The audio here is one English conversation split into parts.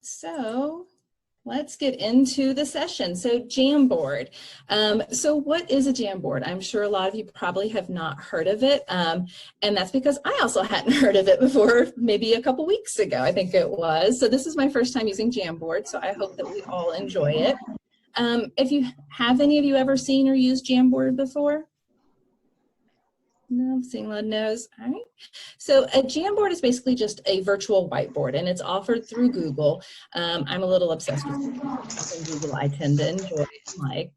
So let's get into the session. So Jamboard. So what is a Jamboard? I'm sure a lot of you probably have not heard of it. And that's because I also hadn't heard of it before, maybe a couple weeks ago, I think it was. So this is my first time using Jamboard, so I hope that we all enjoy it. If you have any of you ever seen or used Jamboard before? No, I'm seeing a lot of no's. All right. So a Jamboard is basically just a virtual whiteboard, and it's offered through Google. I'm a little obsessed with Google. I tend to enjoy it and like.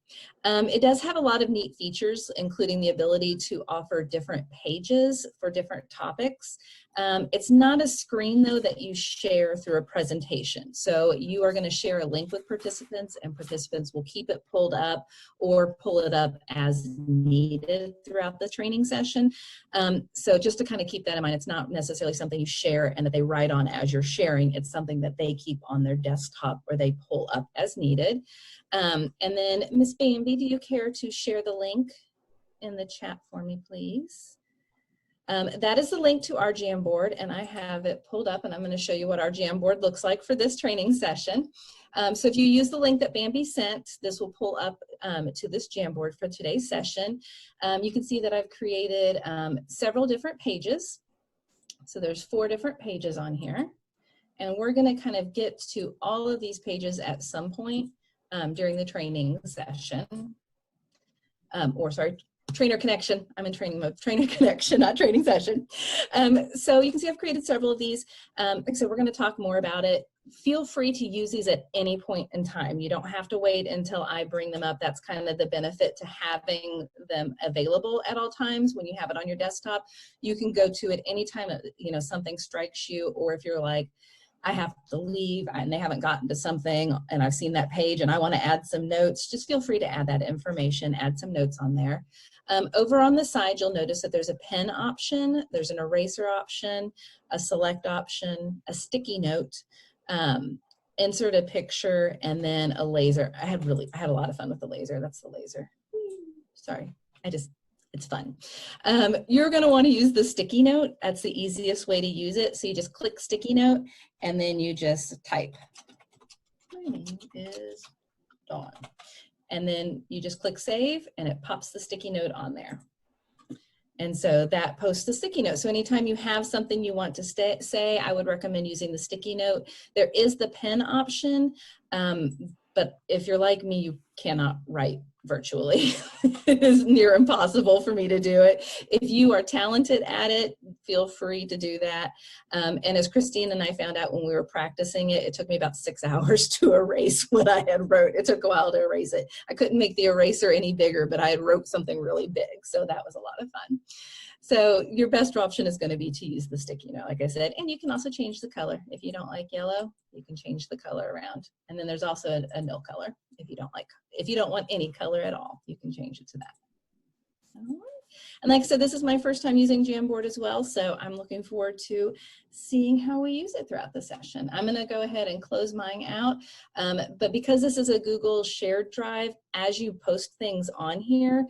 It does have a lot of neat features, including the ability to offer different pages for different topics. It's not a screen, though, that you share through a presentation. So you are going to share a link with participants, and participants will keep it pulled up or pull it up as needed throughout the training session. So just to kind of keep that in mind, it's not necessarily something you share and that they write on as you're sharing. It's something that they keep on their desktop or they pull up as needed. And then Ms. Bambi, do you care to share the link in the chat for me, please? That is the link to our Jamboard, and I have it pulled up, and I'm going to show you what our Jamboard looks like for this training session. So if you use the link that Bambi sent, this will pull up to this Jamboard for today's session. You can see that I've created several different pages. So there's 4 different pages on here, and we're going to kind of get to all of these pages at some point during the training session, trainer connection. I'm in training mode, trainer connection, not training session. So you can see I've created several of these. Like I said, we're going to talk more about it. Feel free to use these at any point in time. You don't have to wait until I bring them up. That's kind of the benefit to having them available at all times. When you have it on your desktop, you can go to it anytime, something strikes you, or if you're like, I have to leave and they haven't gotten to something and I've seen that page and I want to add some notes, just feel free to add that information, add some notes on there. Over on the side, you'll notice that there's a pen option, there's an eraser option, a select option, a sticky note, insert a picture, and then a laser. I had a lot of fun with the laser. That's the laser. Sorry, it's fun. You're going to want to use the sticky note. That's the easiest way to use it. So you just click sticky note and then you just type. My name is Dawn. And then you just click save and it pops the sticky note on there. And so that posts the sticky note. So anytime you have something you want to say, I would recommend using the sticky note. There is the pen option, but if you're like me, you cannot write virtually. It is near impossible for me to do it. If you are talented at it, feel free to do that. And as Christine and I found out when we were practicing it, it took me about 6 hours to erase what I had wrote. It took a while to erase it. I couldn't make the eraser any bigger, but I had wrote something really big. So that was a lot of fun. So your best option is going to be to use the sticky note, like I said, and you can also change the color. If you don't like yellow, you can change the color around. And then there's also a no color. If you don't want any color at all, you can change it to that. All right. And like I said, this is my first time using Jamboard as well, so I'm looking forward to seeing how we use it throughout the session. I'm going to go ahead and close mine out, but because this is a Google shared drive, as you post things on here,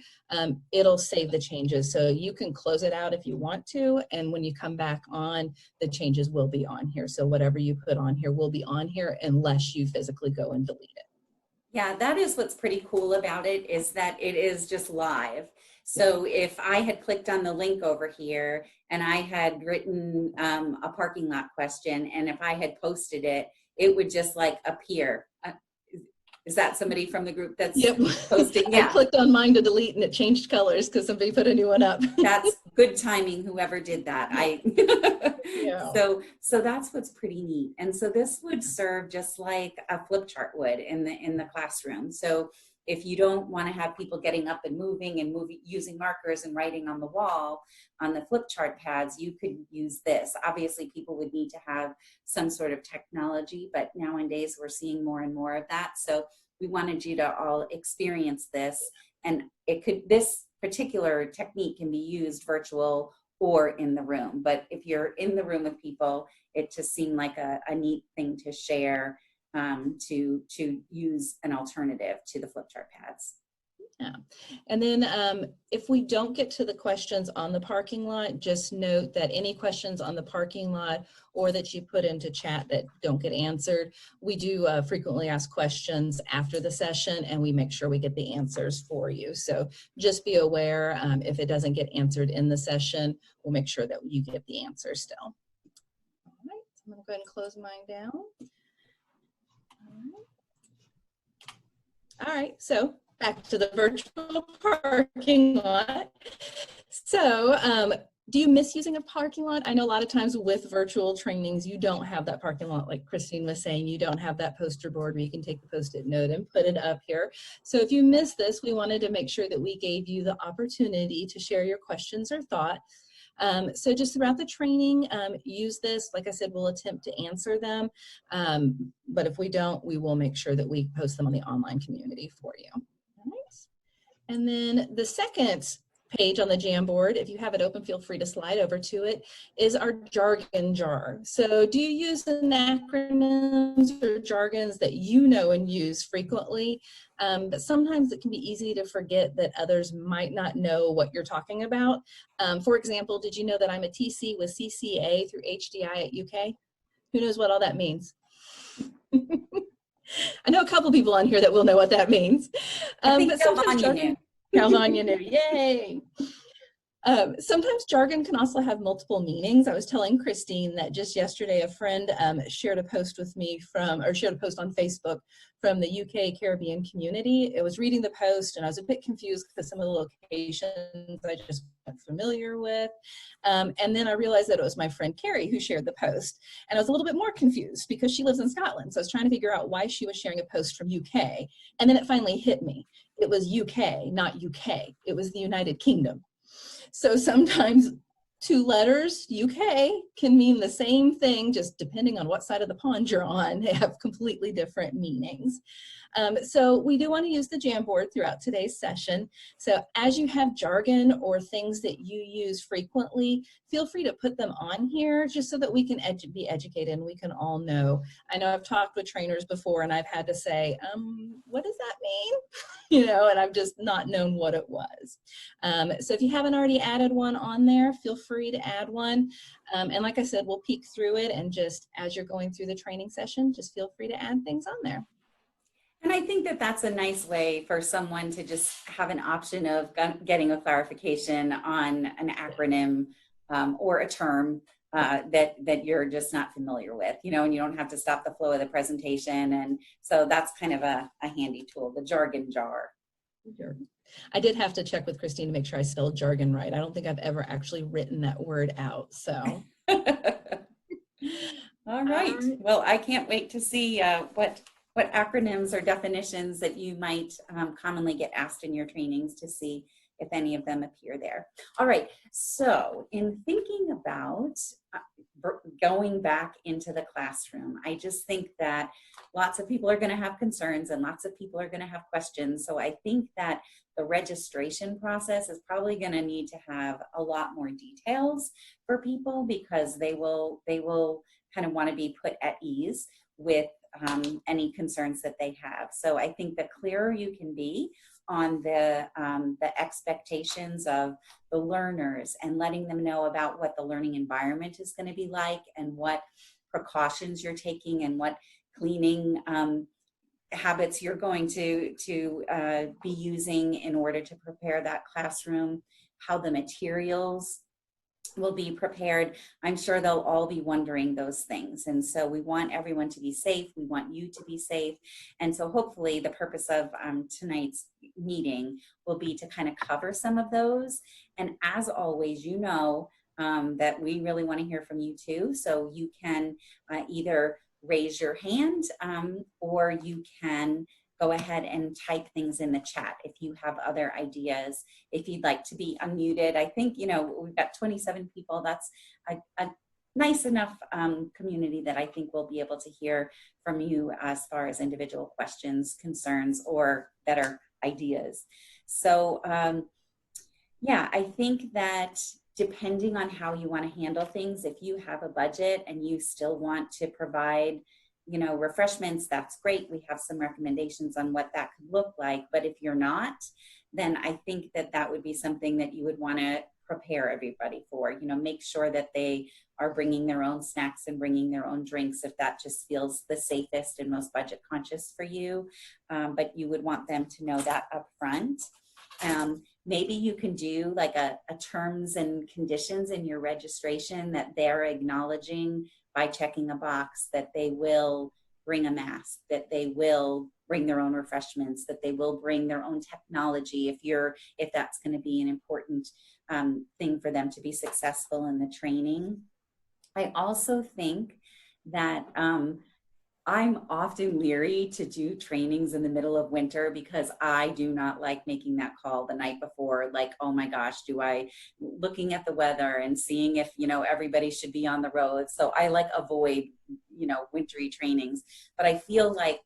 it'll save the changes. So you can close it out if you want to, and when you come back on, the changes will be on here. So whatever you put on here will be on here unless you physically go and delete it. Yeah, that is what's pretty cool about it, is that it is just live. So if I had clicked on the link over here and I had written a parking lot question, and if I had posted it, it would just like appear. Is that somebody from the group that's posting? Yeah. I clicked on mine to delete and it changed colors because somebody put a new one up. That's good timing, whoever did that. Yeah. So that's what's pretty neat. And so this would serve just like a flip chart would in the classroom. So if you don't want to have people getting up and moving using markers and writing on the wall on the flip chart pads, you could use this. Obviously, people would need to have some sort of technology, but nowadays we're seeing more and more of that. So we wanted you to all experience this, and this particular technique can be used virtual or in the room. But if you're in the room with people, it just seemed like a neat thing to share, to use an alternative to the flip chart pads. Yeah. And then if we don't get to the questions on the parking lot, just note that any questions on the parking lot or that you put into chat that don't get answered, we do frequently ask questions after the session, and we make sure we get the answers for you. So just be aware, if it doesn't get answered in the session, we'll make sure that you get the answer still. All right, so I'm going to go ahead and close mine down. All right, so back to the virtual parking lot. So do you miss using a parking lot? I know a lot of times with virtual trainings, you don't have that parking lot, like Christine was saying, you don't have that poster board where you can take the Post-it note and put it up here. So if you missed this, we wanted to make sure that we gave you the opportunity to share your questions or thoughts. So just throughout the training, use this. Like I said, we'll attempt to answer them. But if we don't, we will make sure that we post them on the online community for you. All right. And then the second page on the Jamboard, if you have it open, feel free to slide over to it, is our Jargon Jar. So do you use acronyms or jargons that you know and use frequently? But sometimes it can be easy to forget that others might not know what you're talking about. For example, did you know that I'm a TC with CCA through HDI at UK? Who knows what all that means? I know a couple people on here that will know what that means. But sometimes jargon, California knew, yay. Sometimes jargon can also have multiple meanings. I was telling Christine that just yesterday a friend shared a post with me shared a post on Facebook from the UK Caribbean community. It was reading the post and I was a bit confused because some of the locations I just wasn't familiar with. And then I realized that it was my friend Carrie who shared the post. And I was a little bit more confused because she lives in Scotland. So I was trying to figure out why she was sharing a post from UK. And then it finally hit me. It was UK, not UK. It was the United Kingdom. So sometimes two letters, UK, can mean the same thing, just depending on what side of the pond you're on. They have completely different meanings. So we do want to use the Jamboard throughout today's session. So as you have jargon or things that you use frequently, feel free to put them on here just so that we can be educated and we can all know. I know I've talked with trainers before and I've had to say, what does that mean? You know, and I've just not known what it was. So if you haven't already added one on there, feel free to add one. And like I said, we'll peek through it and just as you're going through the training session, just feel free to add things on there. And I think that that's a nice way for someone to just have an option of getting a clarification on an acronym or a term that you're just not familiar with, you know, and you don't have to stop the flow of the presentation. And so that's kind of a handy tool, the Jargon Jar. I did have to check with Christine to make sure I spelled jargon right. I don't think I've ever actually written that word out, so. All right. Well, I can't wait to see what acronyms or definitions that you might commonly get asked in your trainings to see if any of them appear there. All right, so in thinking about going back into the classroom, I just think that lots of people are going to have concerns and lots of people are going to have questions. So I think that the registration process is probably going to need to have a lot more details for people because they will kind of want to be put at ease with any concerns that they have. So I think the clearer you can be on the expectations of the learners and letting them know about what the learning environment is going to be like and what precautions you're taking and what cleaning habits you're going to be using in order to prepare that classroom, how the materials will be prepared. I'm sure they'll all be wondering those things. And so we want everyone to be safe. We want you to be safe. And so hopefully the purpose of tonight's meeting will be to kind of cover some of those. And as always, you know that we really want to hear from you too. So you can either raise your hand or you can go ahead and type things in the chat if you have other ideas, if you'd like to be unmuted. I think, you know, we've got 27 people. That's a nice enough community that I think we'll be able to hear from you as far as individual questions, concerns, or better ideas. So yeah, I think that depending on how you want to handle things, if you have a budget and you still want to provide you know, refreshments, that's great. We have some recommendations on what that could look like. But if you're not, then I think that that would be something that you would want to prepare everybody for. You know, make sure that they are bringing their own snacks and bringing their own drinks if that just feels the safest and most budget conscious for you. But you would want them to know that up front. Maybe you can do like a terms and conditions in your registration that they're acknowledging by checking a box that they will bring a mask, that they will bring their own refreshments, that they will bring their own technology if that's going to be an important thing for them to be successful in the training. I also think that I'm often leery to do trainings in the middle of winter because I do not like making that call the night before, like, oh my gosh, looking at the weather and seeing if, you know, everybody should be on the road. So I like avoid, you know, wintry trainings. But I feel like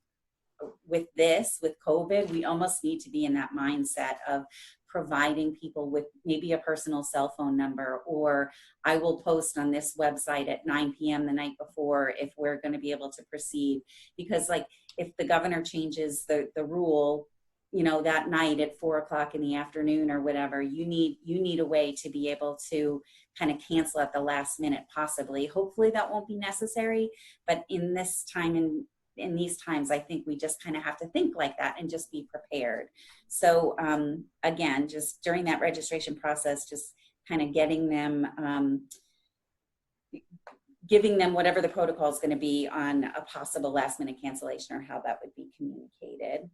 with COVID, we almost need to be in that mindset of providing people with maybe a personal cell phone number, or I will post on this website at 9 p.m. the night before if we're going to be able to proceed. Because like if the governor changes the rule, you know, that night at 4 o'clock in the afternoon or whatever, you need a way to be able to kind of cancel at the last minute possibly. Hopefully that won't be necessary, but in this time and in these times, I think we just kind of have to think like that and just be prepared. So again, just during that registration process, just kind of getting them, giving them whatever the protocol is going to be on a possible last minute cancellation or how that would be communicated.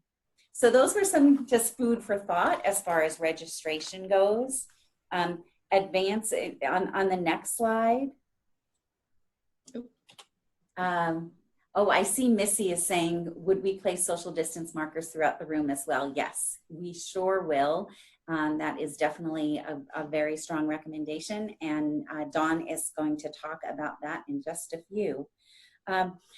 So those were some just food for thought as far as registration goes. Advance on the next slide. Oh, I see Missy is saying, would we place social distance markers throughout the room as well? Yes, we sure will. That is definitely a very strong recommendation. And Dawn is going to talk about that in just a few.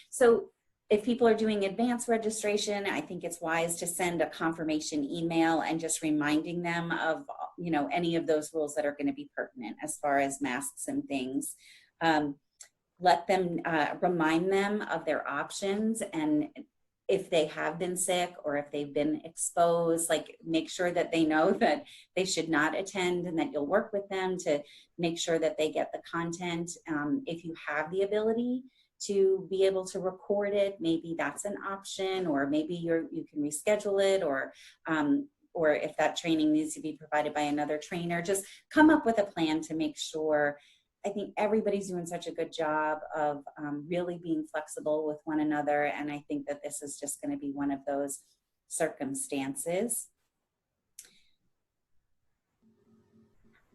So if people are doing advanced registration, I think it's wise to send a confirmation email and just reminding them of, you know, any of those rules that are going to be pertinent as far as masks and things. Let them remind them of their options, and if they have been sick or if they've been exposed, like make sure that they know that they should not attend and that you'll work with them to make sure that they get the content. If you have the ability to be able to record it, maybe that's an option, or maybe you can reschedule it, or if that training needs to be provided by another trainer, just come up with a plan to make sure. I think everybody's doing such a good job of really being flexible with one another. And I think that this is just going to be one of those circumstances.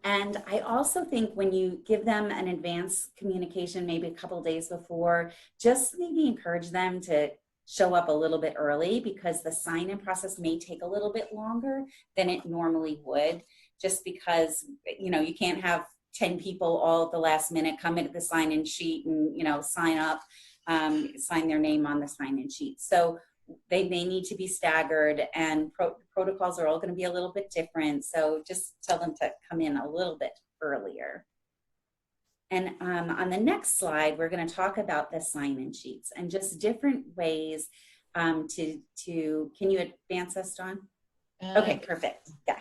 And I also think when you give them an advance communication, maybe a couple days before, just maybe encourage them to show up a little bit early, because the sign-in process may take a little bit longer than it normally would, just because, you know, you can't have 10 people all at the last minute come into the sign-in sheet and, you know, sign up, sign their name on the sign-in sheet. So they may need to be staggered, and protocols are all going to be a little bit different. So just tell them to come in a little bit earlier. And on the next slide, we're going to talk about the sign-in sheets and just different ways can you advance us, Dawn? Okay, perfect. Yeah.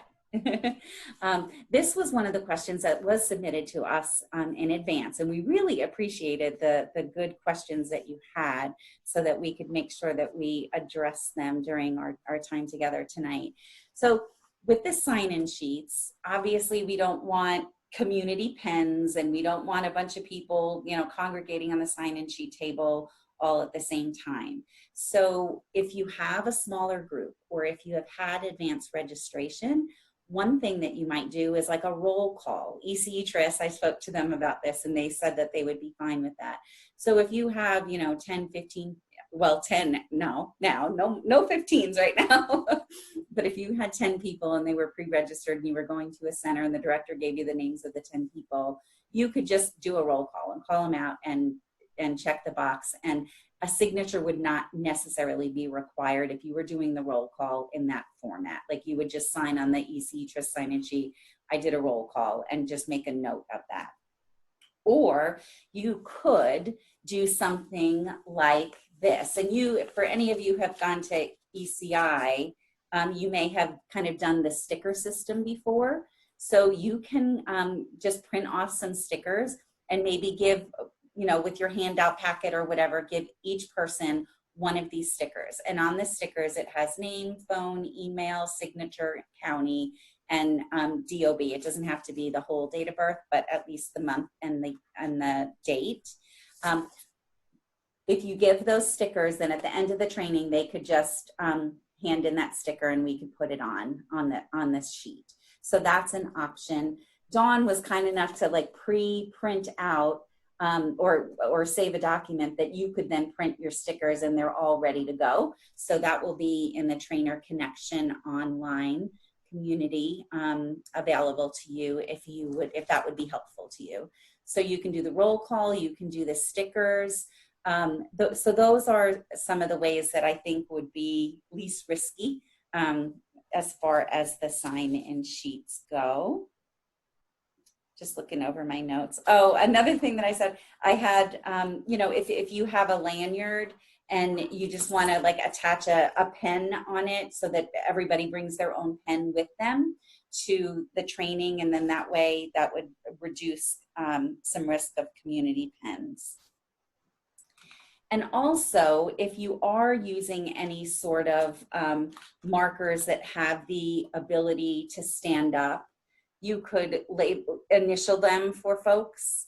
This was one of the questions that was submitted to us in advance, and we really appreciated the good questions that you had so that we could make sure that we address them during our time together tonight. So with the sign-in sheets, obviously we don't want community pens, and we don't want a bunch of people, you know, congregating on the sign-in sheet table all at the same time. So if you have a smaller group, or if you have had advanced registration, one thing that you might do is like a roll call. ECE Tris, I spoke to them about this, and they said that they would be fine with that. So if you have, you know, 10, 15, well, 10 no 15s right now. But if you had 10 people and they were pre-registered and you were going to a center and the director gave you the names of the 10 people, you could just do a roll call and call them out and check the box. And a signature would not necessarily be required if you were doing the roll call in that format. Like you would just sign on the ECE Tris sign-in sheet, I did a roll call, and just make a note of that. Or you could do something like this. And you, for any of you who have gone to ECI, you may have kind of done the sticker system before. So you can just print off some stickers and maybe give, you know, with your handout packet or whatever, give each person one of these stickers. And on the stickers, it has name, phone, email, signature, county, and DOB. It doesn't have to be the whole date of birth, but at least the month and the date. If you give those stickers, then at the end of the training, they could just hand in that sticker and we could put it on this sheet. So that's an option. Dawn was kind enough to like pre-print out or save a document that you could then print your stickers and they're all ready to go. So that will be in the Trainer Connection online community available to you if that would be helpful to you. So you can do the roll call, you can do the stickers. So those are some of the ways that I think would be least risky as far as the sign-in sheets go. Just looking over my notes. Oh, another thing that I said, I had, you know, if you have a lanyard and you just want to like attach a pen on it so that everybody brings their own pen with them to the training, and then that way that would reduce some risk of community pens. And also, if you are using any sort of markers that have the ability to stand up, you could initial them for folks,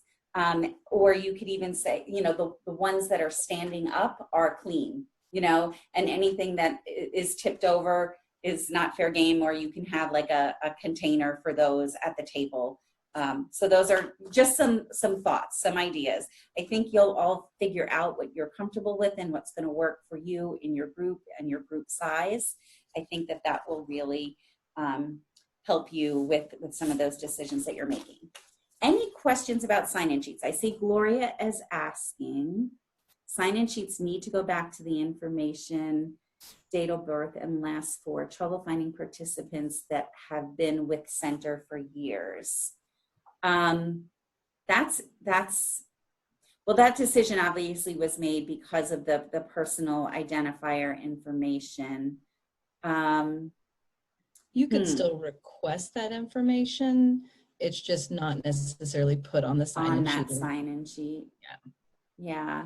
or you could even say, you know, the ones that are standing up are clean, you know, and anything that is tipped over is not fair game, or you can have like a container for those at the table. So those are just some thoughts, some ideas. I think you'll all figure out what you're comfortable with and what's going to work for you in your group and your group size. I think that will really help you with some of those decisions that you're making. Any questions about sign-in sheets? I see Gloria is asking. Sign-in sheets need to go back to the information, date of birth, and last four. Trouble finding participants that have been with center for years. Well, that decision obviously was made because of the personal identifier information. You could still request that information. It's just not necessarily put on the sign-in sheet. On that sign-in sheet. Yeah. Yeah.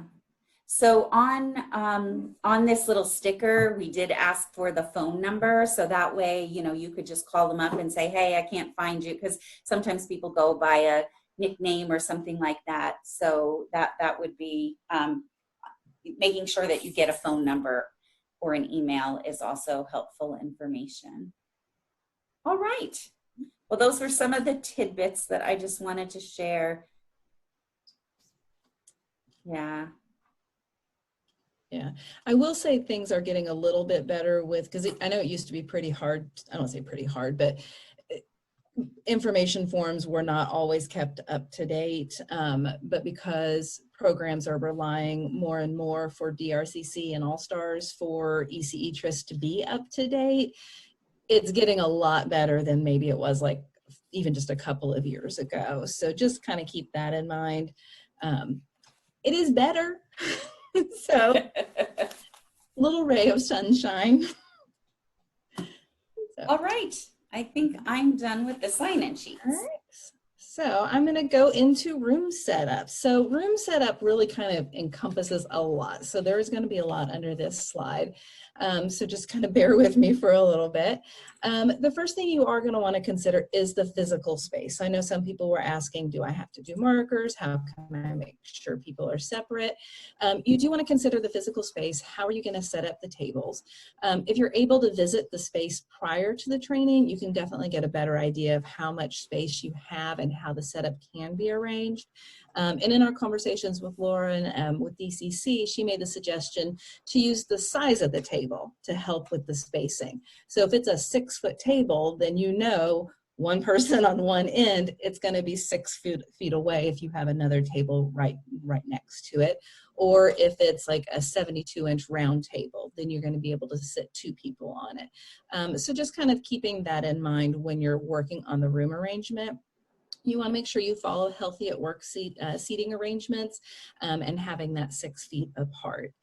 So on this little sticker, we did ask for the phone number. So that way, you know, you could just call them up and say, hey, I can't find you. Because sometimes people go by a nickname or something like that. So that would be making sure that you get a phone number or an email is also helpful information. All right. Well, those were some of the tidbits that I just wanted to share. Yeah. Yeah, I will say things are getting a little bit better with, because I know it used to be pretty hard. I don't say pretty hard, but information forms were not always kept up to date. But because programs are relying more and more for DRCC and All-Stars for ECE-TRIS to be up to date, it's getting a lot better than maybe it was like even just a couple of years ago. So just kind of keep that in mind. It is better. So, little ray of sunshine. So. All right. I think I'm done with the sign-in sheets. All right. So I'm going to go into room setup. So room setup really kind of encompasses a lot. So there's going to be a lot under this slide. So just kind of bear with me for a little bit. The first thing you are going to want to consider is the physical space. I know some people were asking, do I have to do markers? How can I make sure people are separate? You do want to consider the physical space. How are you going to set up the tables? If you're able to visit the space prior to the training, you can definitely get a better idea of how much space you have and how the setup can be arranged. And in our conversations with Lauren with DCC, she made the suggestion to use the size of the table to help with the spacing. So if it's a 6-foot table, then you know one person on one end, it's going to be 6 feet away if you have another table right next to it. Or if it's like a 72-inch round table, then you're going to be able to sit 2 people on it. So just kind of keeping that in mind when you're working on the room arrangement. You want to make sure you follow healthy at work seating arrangements and having that 6 feet apart.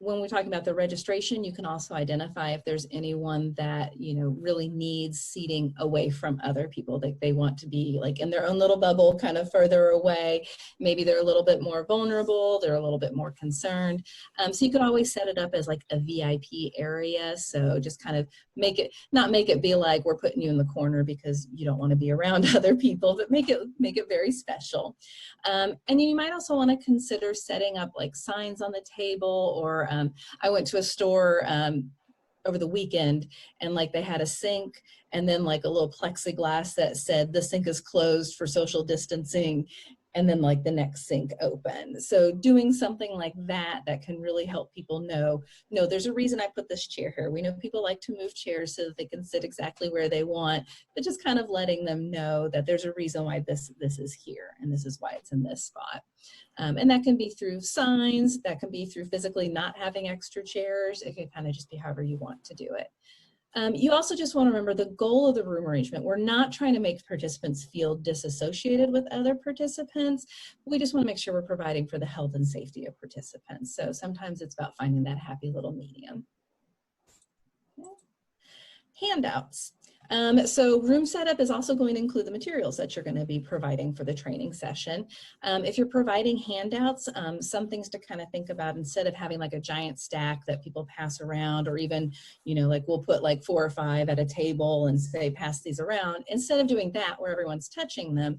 When we're talking about the registration, you can also identify if there's anyone that, you know, really needs seating away from other people, that they want to be like in their own little bubble, kind of further away. Maybe they're a little bit more vulnerable, they're a little bit more concerned. So you could always set it up as like a VIP area. So just kind of make it, not make it be like we're putting you in the corner because you don't want to be around other people, but make it very special. And you might also want to consider setting up like signs on the table, or I went to a store over the weekend, and like they had a sink and then like a little plexiglass that said the sink is closed for social distancing, and then like the next sink open. So doing something like that, that can really help people know, no, there's a reason I put this chair here. We know people like to move chairs so that they can sit exactly where they want, but just kind of letting them know that there's a reason why this is here, and this is why it's in this spot. And that can be through signs, that can be through physically not having extra chairs. It can kind of just be however you want to do it. You also just want to remember the goal of the room arrangement. We're not trying to make participants feel disassociated with other participants. We just want to make sure we're providing for the health and safety of participants. So sometimes it's about finding that happy little medium. Handouts. So room setup is also going to include the materials that you're going to be providing for the training session. If you're providing handouts, some things to kind of think about, instead of having like a giant stack that people pass around, or even, you know, like we'll put like 4 or 5 at a table and say, pass these around. Instead of doing that where everyone's touching them,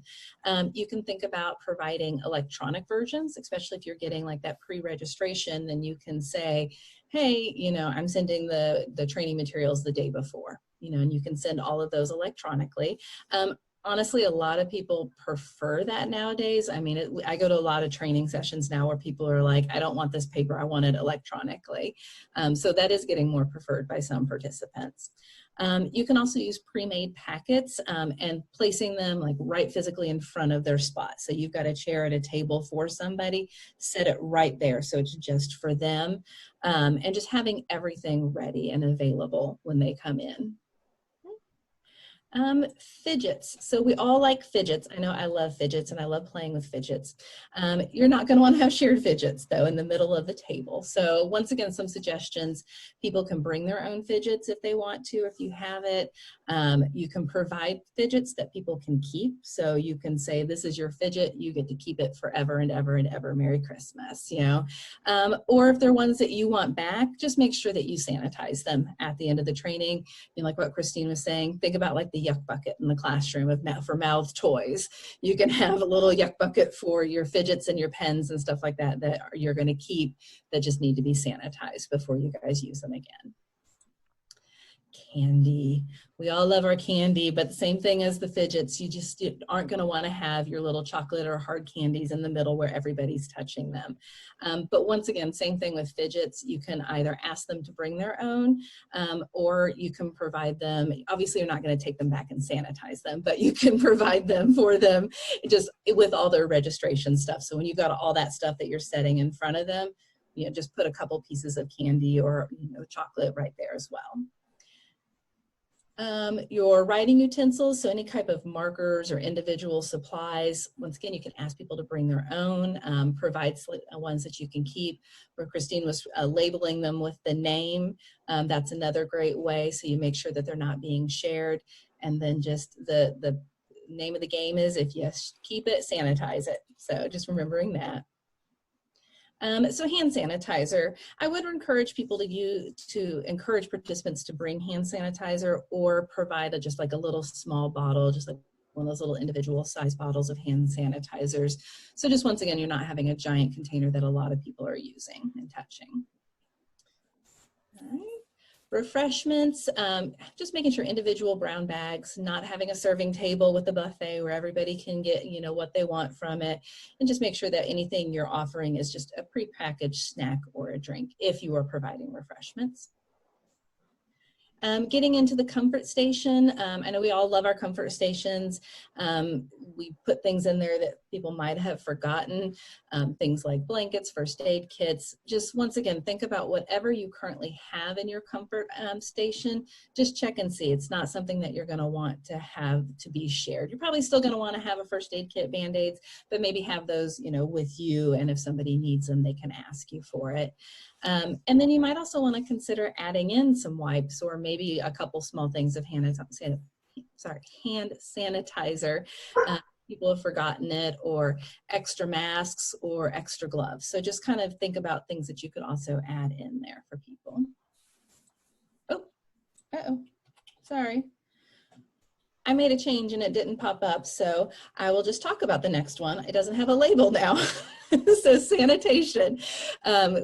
you can think about providing electronic versions, especially if you're getting like that pre-registration. Then you can say, hey, you know, I'm sending the training materials the day before, you know, and you can send all of those electronically. Honestly, a lot of people prefer that nowadays. I mean, I go to a lot of training sessions now where people are like, I don't want this paper, I want it electronically. So that is getting more preferred by some participants. You can also use pre-made packets and placing them like right physically in front of their spot. So you've got a chair at a table for somebody, set it right there so it's just for them, and just having everything ready and available when they come in. Fidgets. So we all like fidgets. I know I love fidgets and I love playing with fidgets. You're not going to want to have shared fidgets though in the middle of the table. So once again, some suggestions: people can bring their own fidgets if they want to, if you have it. You can provide fidgets that people can keep. So you can say, this is your fidget, you get to keep it forever and ever and ever. Merry Christmas, you know. Or if they're ones that you want back, just make sure that you sanitize them at the end of the training. You know, like what Christine was saying, think about like the yuck bucket in the classroom for mouth toys. You can have a little yuck bucket for your fidgets and your pens and stuff like that that you're going to keep, that just need to be sanitized before you guys use them again. Candy. We all love our candy, but the same thing as the fidgets, you just aren't going to want to have your little chocolate or hard candies in the middle where everybody's touching them. But once again, same thing with fidgets. You can either ask them to bring their own, or you can provide them. Obviously, you're not going to take them back and sanitize them, but you can provide them for them just with all their registration stuff. So when you've got all that stuff that you're setting in front of them, you know, just put a couple pieces of candy or, you know, chocolate right there as well. Your writing utensils, so any type of markers or individual supplies. Once again, you can ask people to bring their own, provide ones that you can keep. Where Christine was labeling them with the name, that's another great way. So you make sure that they're not being shared. And then just the name of the game is, if you keep it, sanitize it. So just remembering that. So hand sanitizer, I would encourage people to encourage participants to bring hand sanitizer, or provide just like a little small bottle, just like one of those little individual size bottles of hand sanitizers. So just once again, you're not having a giant container that a lot of people are using and touching. All right. Refreshments, just making sure individual brown bags, not having a serving table with a buffet where everybody can get, you know, what they want from it, and just make sure that anything you're offering is just a prepackaged snack or a drink if you are providing refreshments. Getting into the comfort station, I know we all love our comfort stations. We put things in there that people might have forgotten, things like blankets, first aid kits. Just once again, think about whatever you currently have in your comfort station. Just check and see. It's not something that you're going to want to have to be shared. You're probably still going to want to have a first aid kit, Band-Aids, but maybe have those, you know, with you, and if somebody needs them, they can ask you for it. And then you might also want to consider adding in some wipes, or maybe a couple small things of hand sanitizer. People have forgotten it, or extra masks or extra gloves. So just kind of think about things that you could also add in there for people. Oh, sorry. I made a change and it didn't pop up, so I will just talk about the next one. It doesn't have a label now. So sanitation.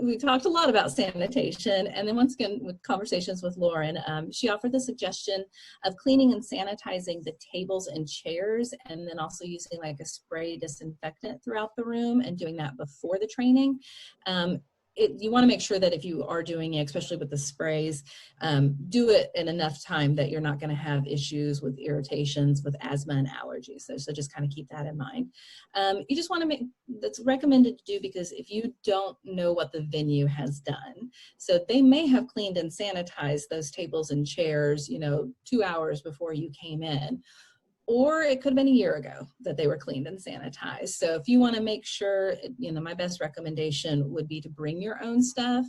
We talked a lot about sanitation, and then once again with conversations with Lauren, she offered the suggestion of cleaning and sanitizing the tables and chairs, and then also using like a spray disinfectant throughout the room and doing that before the training. You want to make sure that if you are doing it, especially with the sprays, do it in enough time that you're not going to have issues with irritations, with asthma and allergies. So just kind of keep that in mind. You just want to make, that's recommended to do because if you don't know what the venue has done, so they may have cleaned and sanitized those tables and chairs, you know, 2 hours before you came in. Or it could have been a year ago that they were cleaned and sanitized. So if you want to make sure, you know, my best recommendation would be to bring your own stuff.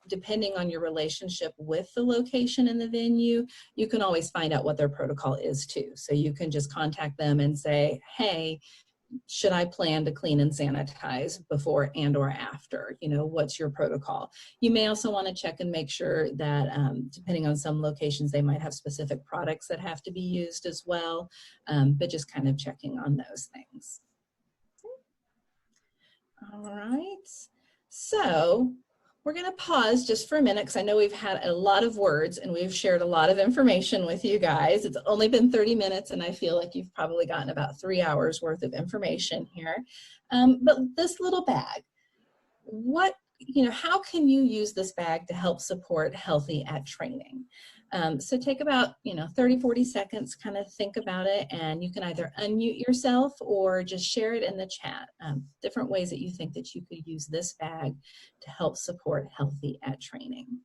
Depending on your relationship with the location and the venue, you can always find out what their protocol is too. So you can just contact them and say, hey, should I plan to clean and sanitize before and or after? You know, what's your protocol? You may also want to check and make sure that depending on some locations, they might have specific products that have to be used as well, but just kind of checking on those things. All right, so we're going to pause just for a minute because I know we've had a lot of words and we've shared a lot of information with you guys. It's only been 30 minutes and I feel like you've probably gotten about 3 hours worth of information here. But this little bag, how can you use this bag to help support healthy at training? So take about 30, 40 seconds, kind of think about it, and you can either unmute yourself or just share it in the chat. Different ways that you think that you could use this bag to help support healthy at training.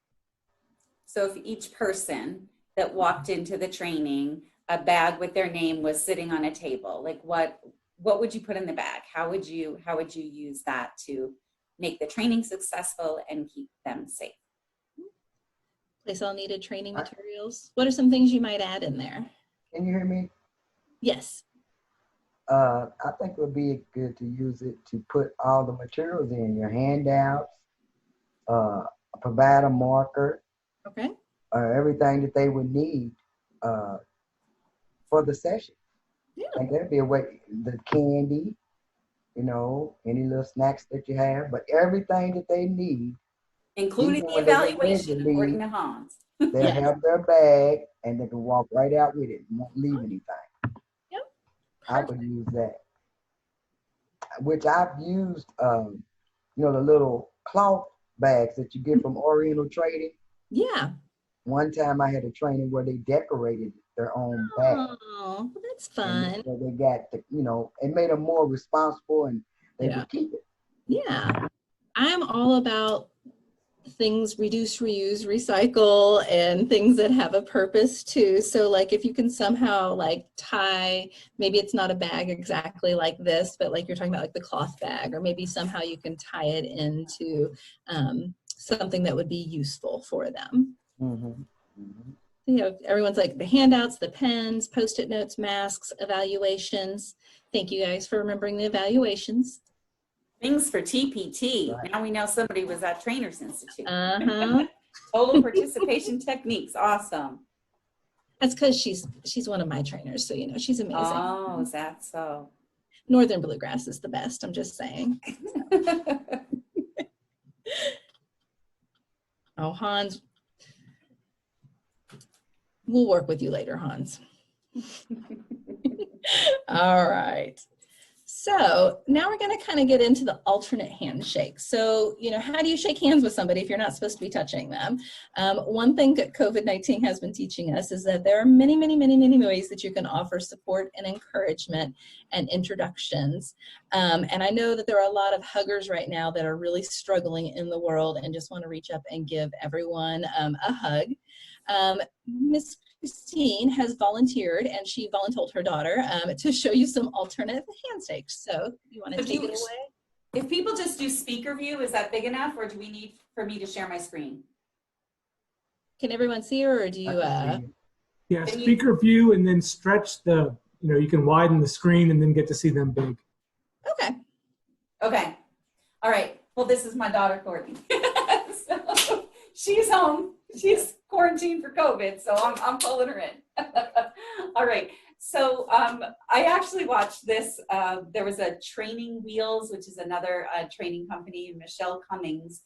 So if each person that walked into the training, a bag with their name was sitting on a table, like what would you put in the bag? How would you use that to make the training successful and keep them safe? Place all needed training materials. What are some things you might add in there? Can you hear me? Yes. I think it would be good to use it to put all the materials in your handouts, provide a marker, okay, everything that they would need for the session. Yeah. I think that'd be a way, the candy, any little snacks that you have, but everything that they need. Including the evaluation, according to Hans. They'll have their bag and they can walk right out with it and won't leave anything. Yep. I would use that. Which I've used, the little cloth bags that you get from Oriental Trading. Yeah. One time I had a training where they decorated their own bag. Oh, that's fun. So they got, it made them more responsible and they would keep it. Yeah. I'm all about things reduce, reuse, recycle, and things that have a purpose too. So like if you can somehow like tie, maybe it's not a bag exactly like this, but like you're talking about like the cloth bag, or maybe somehow you can tie it into something that would be useful for them. Mm-hmm. Mm-hmm. Everyone's like the handouts, the pens, Post-it notes, masks, evaluations. Thank you guys for remembering the evaluations. Things for TPT. Right. Now we know somebody was at Trainers Institute. Uh-huh. Total participation techniques. Awesome. That's because she's one of my trainers, so she's amazing. Oh, is that so? Northern Bluegrass is the best, I'm just saying. Oh, Hans. We'll work with you later, Hans. All right. So now we're going to kind of get into the alternate handshake. So, how do you shake hands with somebody if you're not supposed to be touching them? One thing that COVID-19 has been teaching us is that there are many, many, many, many ways that you can offer support and encouragement and introductions. And I know that there are a lot of huggers right now that are really struggling in the world and just want to reach up and give everyone a hug. Miss Christine has volunteered, and she voluntold her daughter to show you some alternate handshakes. So you want to take it away? If people just do speaker view, is that big enough, or do we need for me to share my screen? Can everyone see her, or do you? Yeah, speaker view, and then stretch the, you can widen the screen and then get to see them big. Okay. Okay. All right. Well, this is my daughter, Courtney. So she's home. She's quarantined for COVID, so I'm pulling her in. All right. So I actually watched this. There was a Training Wheels, which is another training company. Michelle Cummings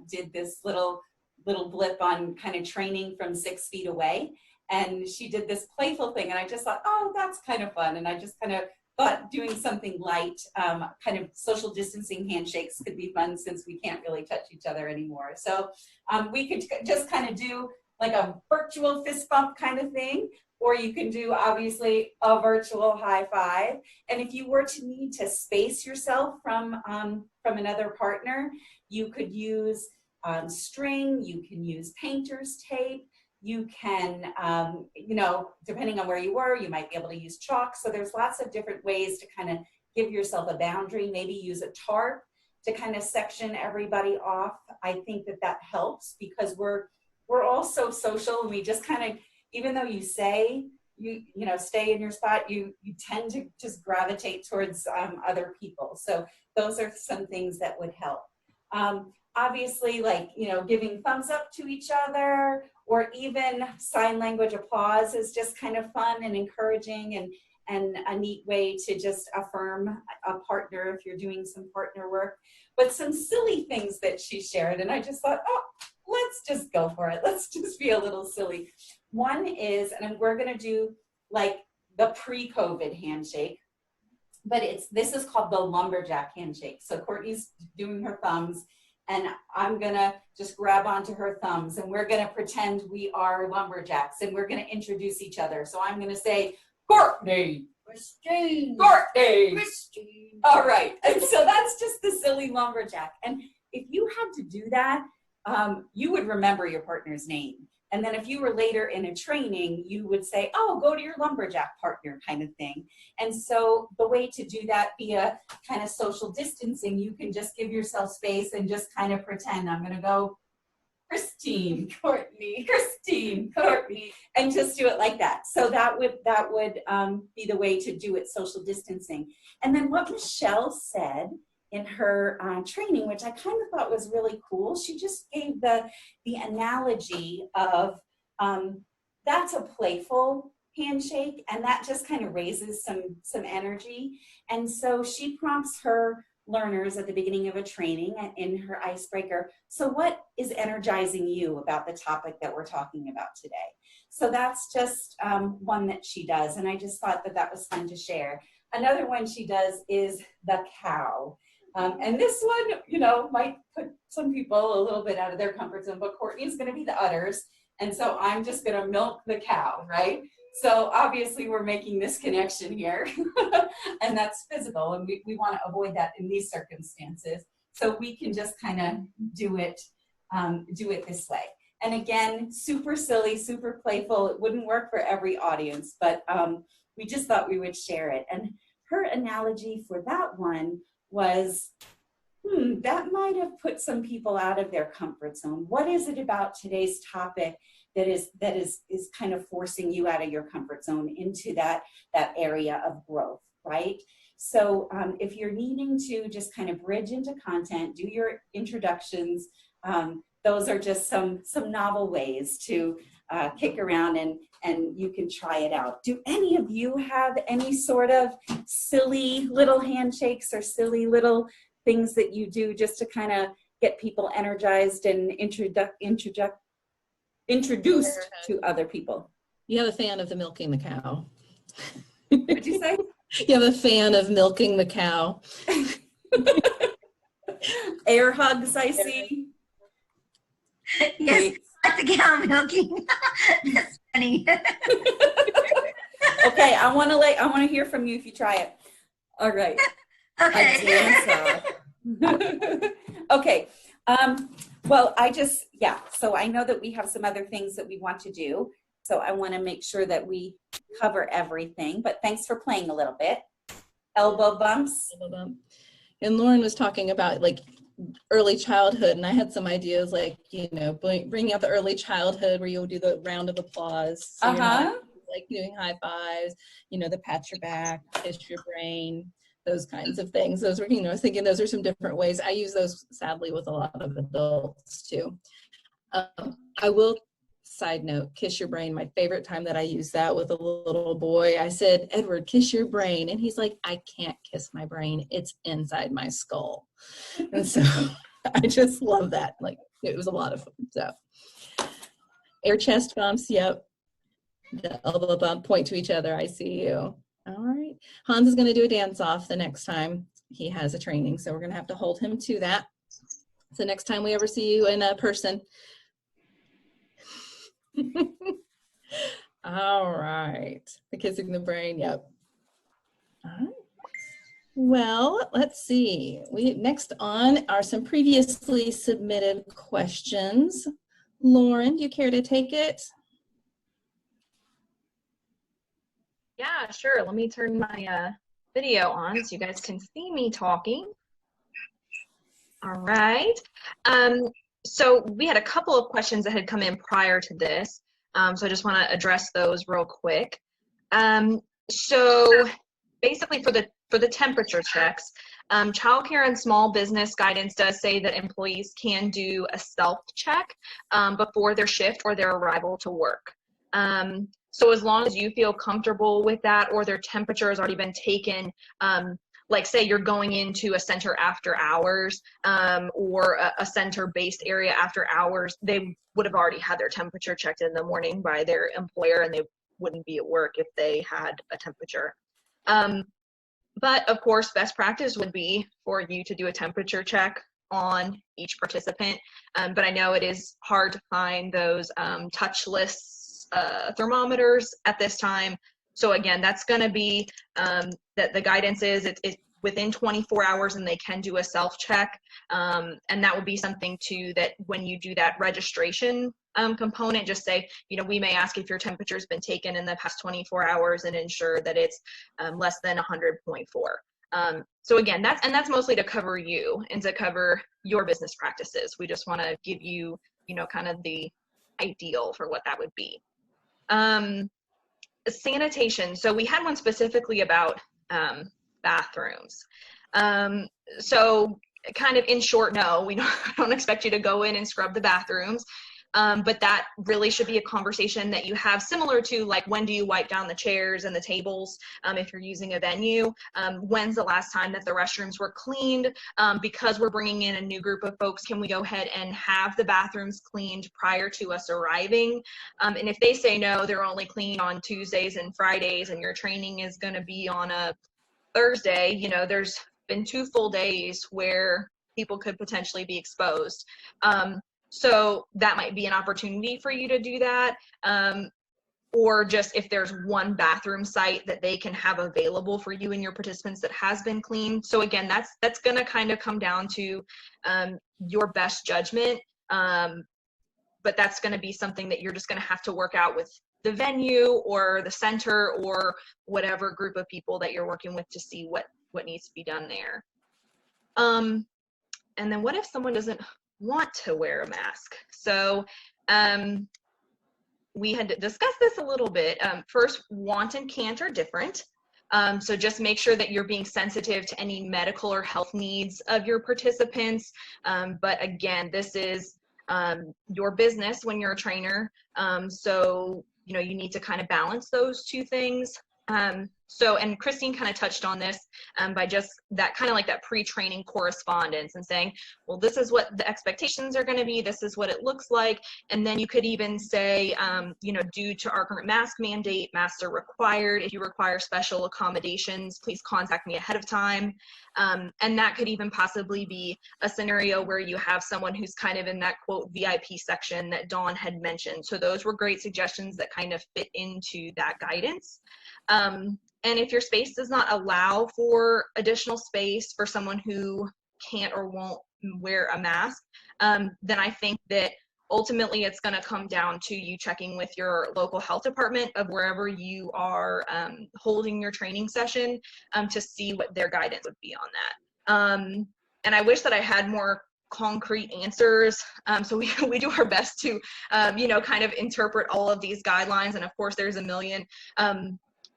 did this little blip on kind of training from 6 feet away. And she did this playful thing. And I just thought, oh, that's kind of fun. And I just kind of thought doing something light, kind of social distancing handshakes could be fun since we can't really touch each other anymore. So we could just kind of do like a virtual fist bump kind of thing, or you can do obviously a virtual high five. And if you were to need to space yourself from another partner, you could use string, you can use painter's tape. You can, depending on where you were, you might be able to use chalk. So there's lots of different ways to kind of give yourself a boundary. Maybe use a tarp to kind of section everybody off. I think that helps because we're all so social, and we just kind of, even though you say you stay in your spot, you tend to just gravitate towards other people. So those are some things that would help. Obviously, like, giving thumbs up to each other, or even sign language applause is just kind of fun and encouraging and a neat way to just affirm a partner if you're doing some partner work. But some silly things that she shared, and I just thought, oh, let's just go for it. Let's just be a little silly. One is, and we're going to do like the pre-COVID handshake, but this is called the lumberjack handshake. So Courtney's doing her thumbs, and I'm gonna just grab onto her thumbs, and we're gonna pretend we are lumberjacks, and we're gonna introduce each other. So I'm gonna say, Courtney, Christine, Courtney, Christine. All right, and so that's just the silly lumberjack. And if you had to do that, you would remember your partner's name. And then if you were later in a training, you would say, oh, go to your lumberjack partner kind of thing. And so the way to do that via kind of social distancing, you can just give yourself space and just kind of pretend I'm going to go Christine, Courtney, Christine, Courtney, and just do it like that. So that would be the way to do it, social distancing. And then what Michelle said in her training, which I kind of thought was really cool, she just gave the analogy of that's a playful handshake, and that just kind of raises some energy. And so she prompts her learners at the beginning of a training in her icebreaker, so what is energizing you about the topic that we're talking about today? So that's just one that she does, and I just thought that was fun to share. Another one she does is the cow. And this one, might put some people a little bit out of their comfort zone, but Courtney's going to be the udders. And so I'm just going to milk the cow, right? So obviously we're making this connection here and that's physical. And we want to avoid that in these circumstances. So we can just kind of do it this way. And again, super silly, super playful. It wouldn't work for every audience, but we just thought we would share it. And her analogy for that one was, that might have put some people out of their comfort zone. What is it about today's topic that is kind of forcing you out of your comfort zone into that area of growth, right? So if you're needing to just kind of bridge into content, do your introductions, those are just some novel ways to kick around and you can try it out. Do any of you have any sort of silly little handshakes or silly little things that you do just to kind of get people energized and introduced to other people? You have a fan of the milking the cow. What'd you say? You have a fan of milking the cow. Air hugs, I see. Yes, at the cow milking. That's funny. Okay, I want to hear from you if you try it. All right. Okay. Okay. Well, so I know that we have some other things that we want to do. So I want to make sure that we cover everything, but thanks for playing a little bit. Elbow bumps. And Lauren was talking about like early childhood, and I had some ideas like, bringing out the early childhood where you'll do the round of applause. So you're not like doing high fives, the pat your back, kiss your brain, those kinds of things. Those were, I was thinking those are some different ways. I use those sadly with a lot of adults too. I will, side note, kiss your brain, my favorite time that I used that with a little boy. I said, Edward, kiss your brain. And he's like, I can't kiss my brain. It's inside my skull. And so I just love that. Like, it was a lot of fun. So air chest bumps. Yep. The elbow bump, point to each other. I see you. All right. Hans is going to do a dance off the next time he has a training. So we're going to have to hold him to that. So next time we ever see you in person. All right. The kissing the brain. Yep. All right. Well, let's see. Next on are some previously submitted questions. Lauren, do you care to take it? Yeah, sure. Let me turn my video on so you guys can see me talking. All right. So we had a couple of questions that had come in prior to this. So I just want to address those real quick. So basically for the temperature checks, childcare and small business guidance does say that employees can do a self-check before their shift or their arrival to work. So as long as you feel comfortable with that or their temperature has already been taken, like say you're going into a center after hours or a center-based area after hours, they would have already had their temperature checked in the morning by their employer and they wouldn't be at work if they had a temperature. But of course, best practice would be for you to do a temperature check on each participant. But I know it is hard to find those touchless thermometers at this time. So again, that's going to be that the guidance is it's within 24 hours and they can do a self-check. And that would be something too that when you do that registration component, just say, we may ask if your temperature has been taken in the past 24 hours and ensure that it's less than 100.4. So again, that's mostly to cover you and to cover your business practices. We just want to give you, kind of the ideal for what that would be. Sanitation. So we had one specifically about bathrooms. So kind of in short, no, we don't expect you to go in and scrub the bathrooms. But that really should be a conversation that you have similar to like, when do you wipe down the chairs and the tables if you're using a venue? When's the last time that the restrooms were cleaned? Because we're bringing in a new group of folks, can we go ahead and have the bathrooms cleaned prior to us arriving? And if they say no, they're only clean on Tuesdays and Fridays and your training is going to be on a Thursday, there's been 2 full days where people could potentially be exposed. So that might be an opportunity for you to do that. Or just if there's one bathroom site that they can have available for you and your participants that has been cleaned. So again, that's going to kind of come down to your best judgment. But that's going to be something that you're just going to have to work out with the venue or the center or whatever group of people that you're working with to see what needs to be done there. And then what if someone doesn't want to wear a mask? So we had discussed this a little bit. First, want and can't are different. So just make sure that you're being sensitive to any medical or health needs of your participants. But again, this is your business when you're a trainer. So, you need to kind of balance those two things. So, and Christine kind of touched on this by just that kind of like that pre-training correspondence and saying, well, this is what the expectations are going to be. This is what it looks like. And then you could even say, you know, due to our current mask mandate, masks are required. If you require special accommodations, please contact me ahead of time. And that could even possibly be a scenario where you have someone who's kind of in that quote VIP section that Dawn had mentioned. So those were great suggestions that kind of fit into that guidance. And if your space does not allow for additional space for someone who can't or won't wear a mask, then I think that ultimately it's going to come down to you checking with your local health department of wherever you are holding your training session to see what their guidance would be on that. And I wish that I had more concrete answers. So we do our best to, you know, kind of interpret all of these guidelines. And of course, there's a million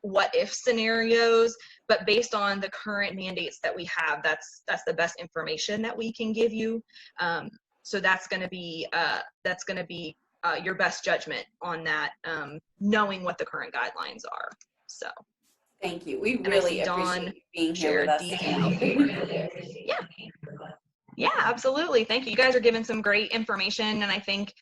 what if scenarios, but based on the current mandates that we have, that's the best information that we can give you. So that's going to be your best judgment on that, knowing what the current guidelines are. So thank you. We really appreciate you being here with us. Yeah, absolutely. Thank you. You guys are giving some great information, and I think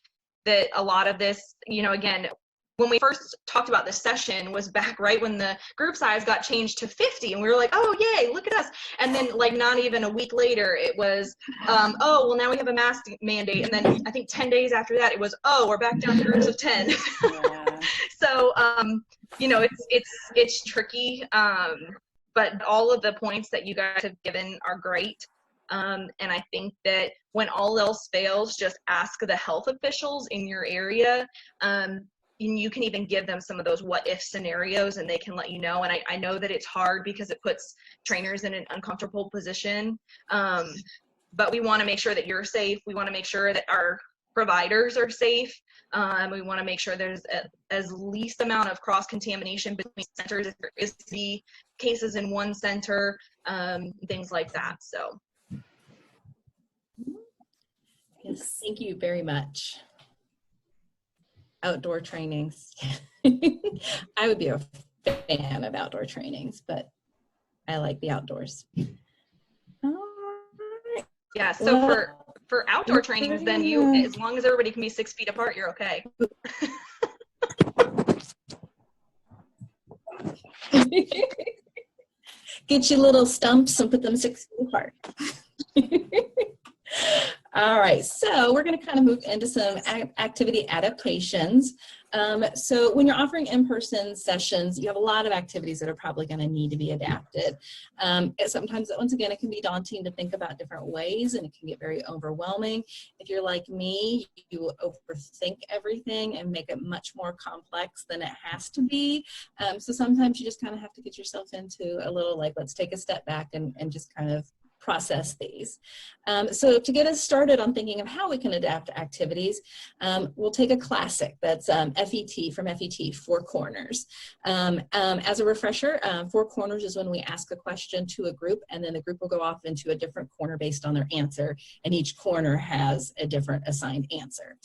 that a lot of this, you know, again, when we first talked about this session was back right when the group size got changed to 50, and we were like, oh yay, look at us. And then like not even a week later it was oh well, now we have a mask mandate, and then I think 10 days after that it was, oh, we're back down to groups of 10. Yeah. So you know, it's tricky, but all of the points that you guys have given are great. And I think that when all else fails, just ask the health officials in your area. And you can even give them some of those what if scenarios, and they can let you know. And I know that it's hard because it puts trainers in an uncomfortable position. But we want to make sure that you're safe. We want to make sure that our providers are safe. We want to make sure there's as least amount of cross-contamination between centers if there is to be cases in one center, things like that. So. Yes, thank you very much. Outdoor trainings. I would be a fan of outdoor trainings, but I like the outdoors. Yeah, so for outdoor trainings, then as long as everybody can be 6 feet apart, you're okay. Get your little stumps and put them 6 feet apart. All right, so we're going to kind of move into some activity adaptations. So when you're offering in-person sessions, you have a lot of activities that are probably going to need to be adapted. Sometimes, once again, it can be daunting to think about different ways, and it can get very overwhelming. If you're like me, you overthink everything and make it much more complex than it has to be. So sometimes you just kind of have to get yourself into a little, like, let's take a step back and just kind of process these. So to get us started on thinking of how we can adapt activities, we'll take a classic that's FET from FET, 4 corners. As a refresher, 4 corners is when we ask a question to a group, and then the group will go off into a different corner based on their answer, and each corner has a different assigned answer.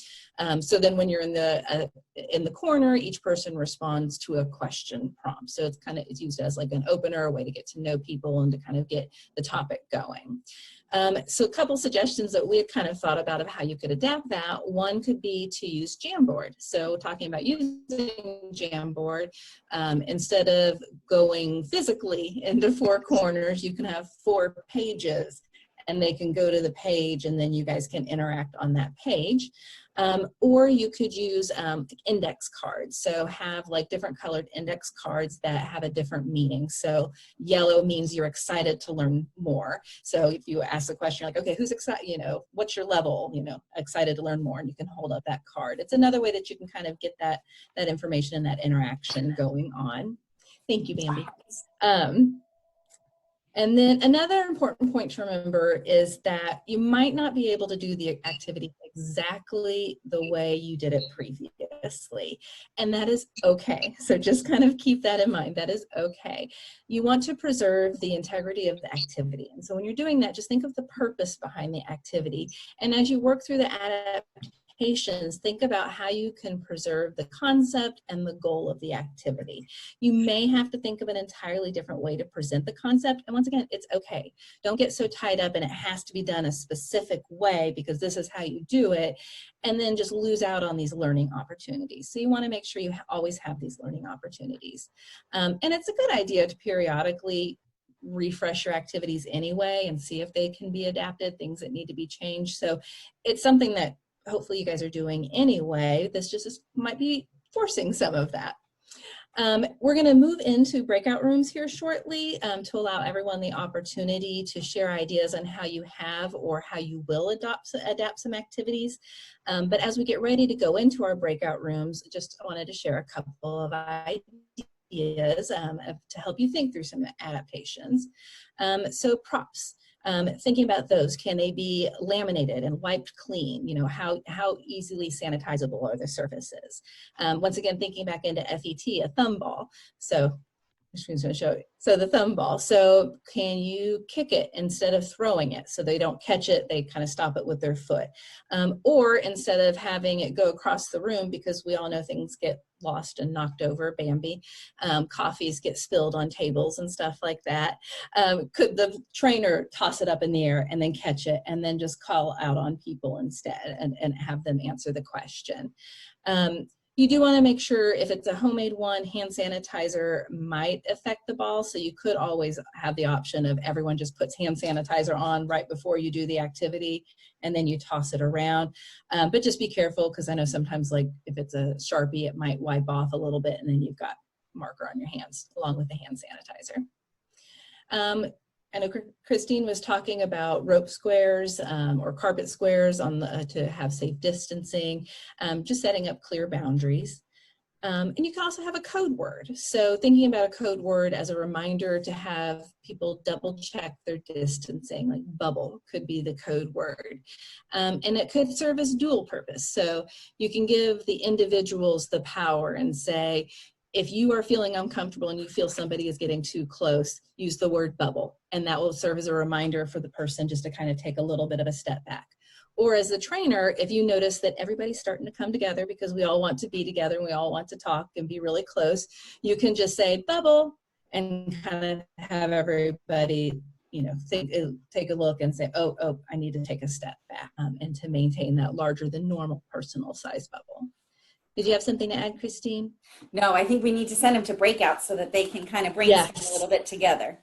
So then when you're in the corner, each person responds to a question prompt. So it's used as like an opener, a way to get to know people and to kind of get the topic going. So a couple suggestions that we had kind of thought about of how you could adapt that. One could be to use Jamboard. So talking about using Jamboard, instead of going physically into 4 corners, you can have 4 pages, and they can go to the page, and then you guys can interact on that page. Or you could use index cards. So have like different colored index cards that have a different meaning. So yellow means you're excited to learn more. So if you ask a question, you're like, okay, who's excited, you know, what's your level, you know, excited to learn more, and you can hold up that card. It's another way that you can kind of get that information and that interaction going on. Thank you, Bambi. And then another important point to remember is that you might not be able to do the activity exactly the way you did it previously, and that is okay. So just kind of keep that in mind. That is okay. You want to preserve the integrity of the activity. And so when you're doing that, just think of the purpose behind the activity. And as you work through the adaptations, think about how you can preserve the concept and the goal of the activity. You may have to think of an entirely different way to present the concept. And once again, it's okay. Don't get so tied up and it has to be done a specific way because this is how you do it, and then just lose out on these learning opportunities. So you want to make sure you always have these learning opportunities. And it's a good idea to periodically refresh your activities anyway and see if they can be adapted, things that need to be changed. So it's something that hopefully you guys are doing anyway. This just might be forcing some of that. We're going to move into breakout rooms here shortly to allow everyone the opportunity to share ideas on how you have or how you will adapt some activities. But as we get ready to go into our breakout rooms, just wanted to share a couple of ideas to help you think through some adaptations. So props, thinking about those, can they be laminated and wiped clean? You know, how easily sanitizable are the surfaces? Once again, thinking back into FET, a thumb ball. So the screen's going to show you. So the thumb ball. So can you kick it instead of throwing it so they don't catch it? They kind of stop it with their foot. Or instead of having it go across the room, because we all know things get lost and knocked over, Bambi, coffees get spilled on tables and stuff like that. Could the trainer toss it up in the air and then catch it and then just call out on people instead and have them answer the question? You do want to make sure if it's a homemade one, hand sanitizer might affect the ball. So you could always have the option of everyone just puts hand sanitizer on right before you do the activity and then you toss it around. But just be careful because I know sometimes like if it's a Sharpie, it might wipe off a little bit and then you've got marker on your hands along with the hand sanitizer. I know Christine was talking about rope squares or carpet squares on the, to have safe distancing, just setting up clear boundaries. And you can also have a code word. So thinking about a code word as a reminder to have people double check their distancing, like bubble could be the code word. And it could serve as dual purpose. So you can give the individuals the power and say, if you are feeling uncomfortable and you feel somebody is getting too close, use the word bubble. And that will serve as a reminder for the person just to kind of take a little bit of a step back. Or as a trainer, if you notice that everybody's starting to come together because we all want to be together and we all want to talk and be really close, you can just say bubble and kind of have everybody, you know, take a look and say, oh, I need to take a step back and to maintain that larger than normal personal size bubble. Did you have something to add, Christine? No, I think we need to send them to breakouts so that they can kind of brainstorm a little bit together.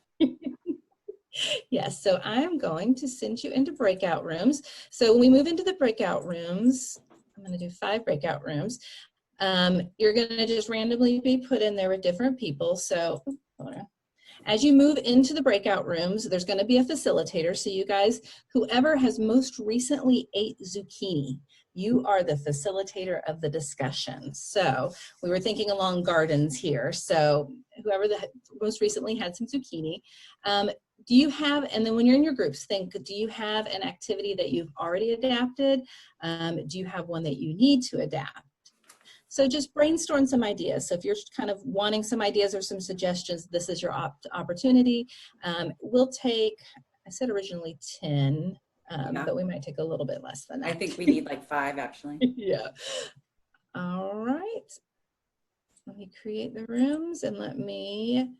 Yes, so I'm going to send you into breakout rooms. So when we move into the breakout rooms, I'm going to do 5 breakout rooms. You're going to just randomly be put in there with different people. So as you move into the breakout rooms, there's going to be a facilitator. So you guys, whoever has most recently ate zucchini, you are the facilitator of the discussion. So we were thinking along gardens here. So whoever most recently had some zucchini, do you have, and then when you're in your groups, think, do you have an activity that you've already adapted? Do you have one that you need to adapt? So just brainstorm some ideas. So if you're kind of wanting some ideas or some suggestions, this is your opportunity. We'll take, I said originally 10, but we might take a little bit less than that. I think we need like 5 actually. Yeah. All right. Let me create the rooms and let me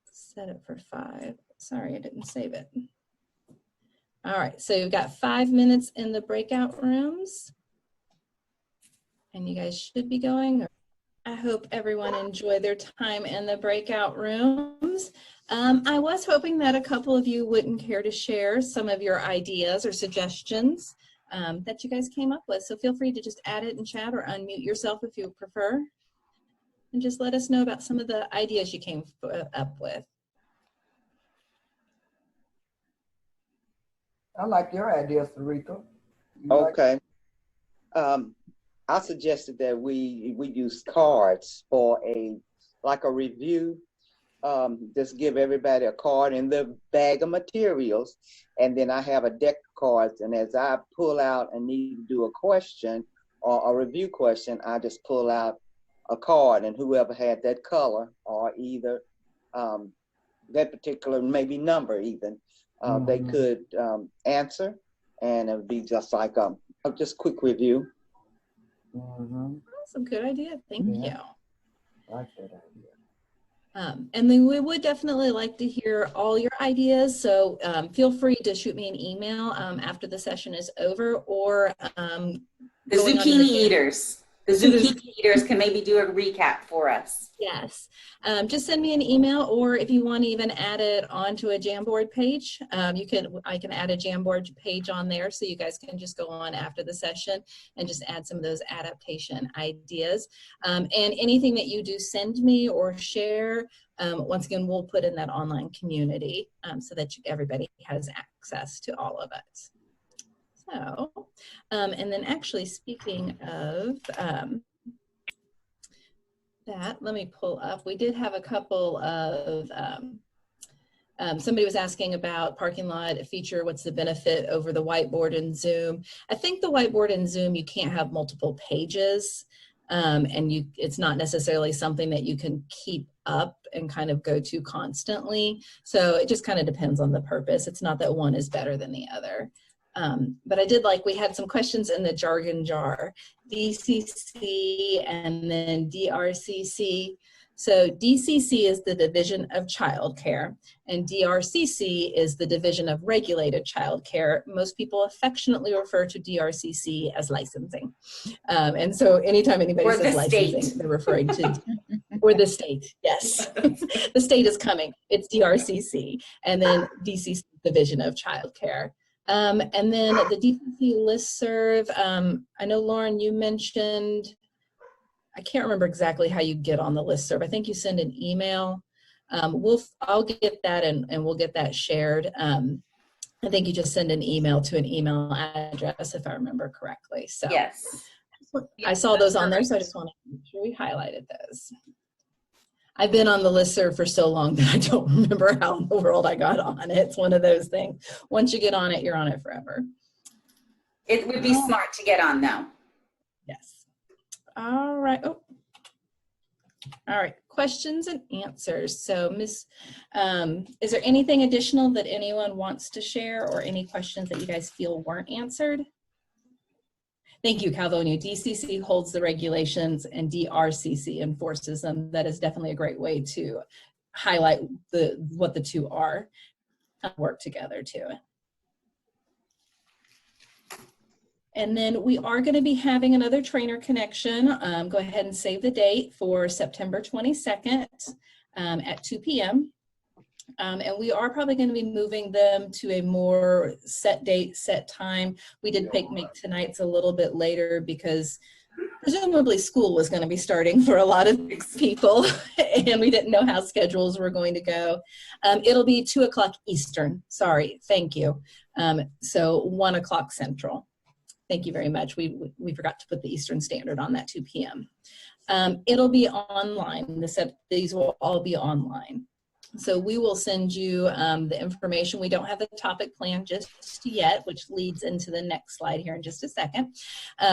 set it for 5. Sorry, I didn't save it. All right, so you've got 5 minutes in the breakout rooms. And you guys should be going. I hope everyone enjoyed their time in the breakout rooms. I was hoping that a couple of you wouldn't care to share some of your ideas or suggestions that you guys came up with. So feel free to just add it in chat or unmute yourself if you prefer. And just let us know about some of the ideas you came up with. I like your idea, Sarita. Okay. I suggested that we use cards for a review. Just give everybody a card in the bag of materials, and then I have a deck of cards. And as I pull out and need to do a question or a review question, I just pull out a card, and whoever had that color or either that particular maybe number even, they could answer, and it would be just like a just quick review. That's a good idea. Thank you. I like that idea. And then we would definitely like to hear all your ideas. So feel free to shoot me an email after the session is over, or the zucchini eaters. The zucchini eaters can maybe do a recap for us. Yes. Just send me an email, or if you want to even add it onto a Jamboard page, I can add a Jamboard page on there, so you guys can just go on after the session and just add some of those adaptation ideas. And anything that you do send me or share, once again, we'll put in that online community so that everybody has access to all of it. So, and then actually speaking of that, let me pull up. We did have a couple of, somebody was asking about parking lot feature, what's the benefit over the whiteboard in Zoom? I think the whiteboard in Zoom, you can't have multiple pages, and it's not necessarily something that you can keep up and kind of go to constantly. So it just kind of depends on the purpose. It's not that one is better than the other. But I did we had some questions in the Jargon Jar, DCC and then DRCC. So DCC is the Division of Child Care, and DRCC is the Division of Regulated Child Care. Most people affectionately refer to DRCC as licensing. And so anytime anybody says licensing, they're referring to, or the state, yes. The state is coming, it's DRCC, and then DCC, Division of Child Care. And then the DCC listserv, I know, Lauren, you mentioned, I can't remember exactly how you get on the listserv. I think you send an email. I'll get that and we'll get that shared. I think you just send an email to an email address, if I remember correctly. So yes, I saw those on there, so I just want to make sure we highlighted those. I've been on the listserv for so long that I don't remember how in the world I got on it. It's one of those things. Once you get on it, you're on it forever. It would be smart to get on, though. Yes. All right. Oh. All right. Questions and answers. So, is there anything additional that anyone wants to share, or any questions that you guys feel weren't answered? Thank you, Calvonia. DCC holds the regulations and DRCC enforces them. That is definitely a great way to highlight what the two are, work together too. And then we are going to be having another trainer connection. Go ahead and save the date for September 22nd at 2 p.m. And we are probably going to be moving them to a more set date, set time. We did make tonight's a little bit later because presumably school was going to be starting for a lot of people, and we didn't know how schedules were going to go. It'll be 2 o'clock Eastern. Sorry, thank you. So 1 o'clock Central. Thank you very much. We forgot to put the Eastern Standard on that 2 p.m. It'll be online. These will all be online. So we will send you the information. We don't have the topic plan just yet, which leads into the next slide here in just a second.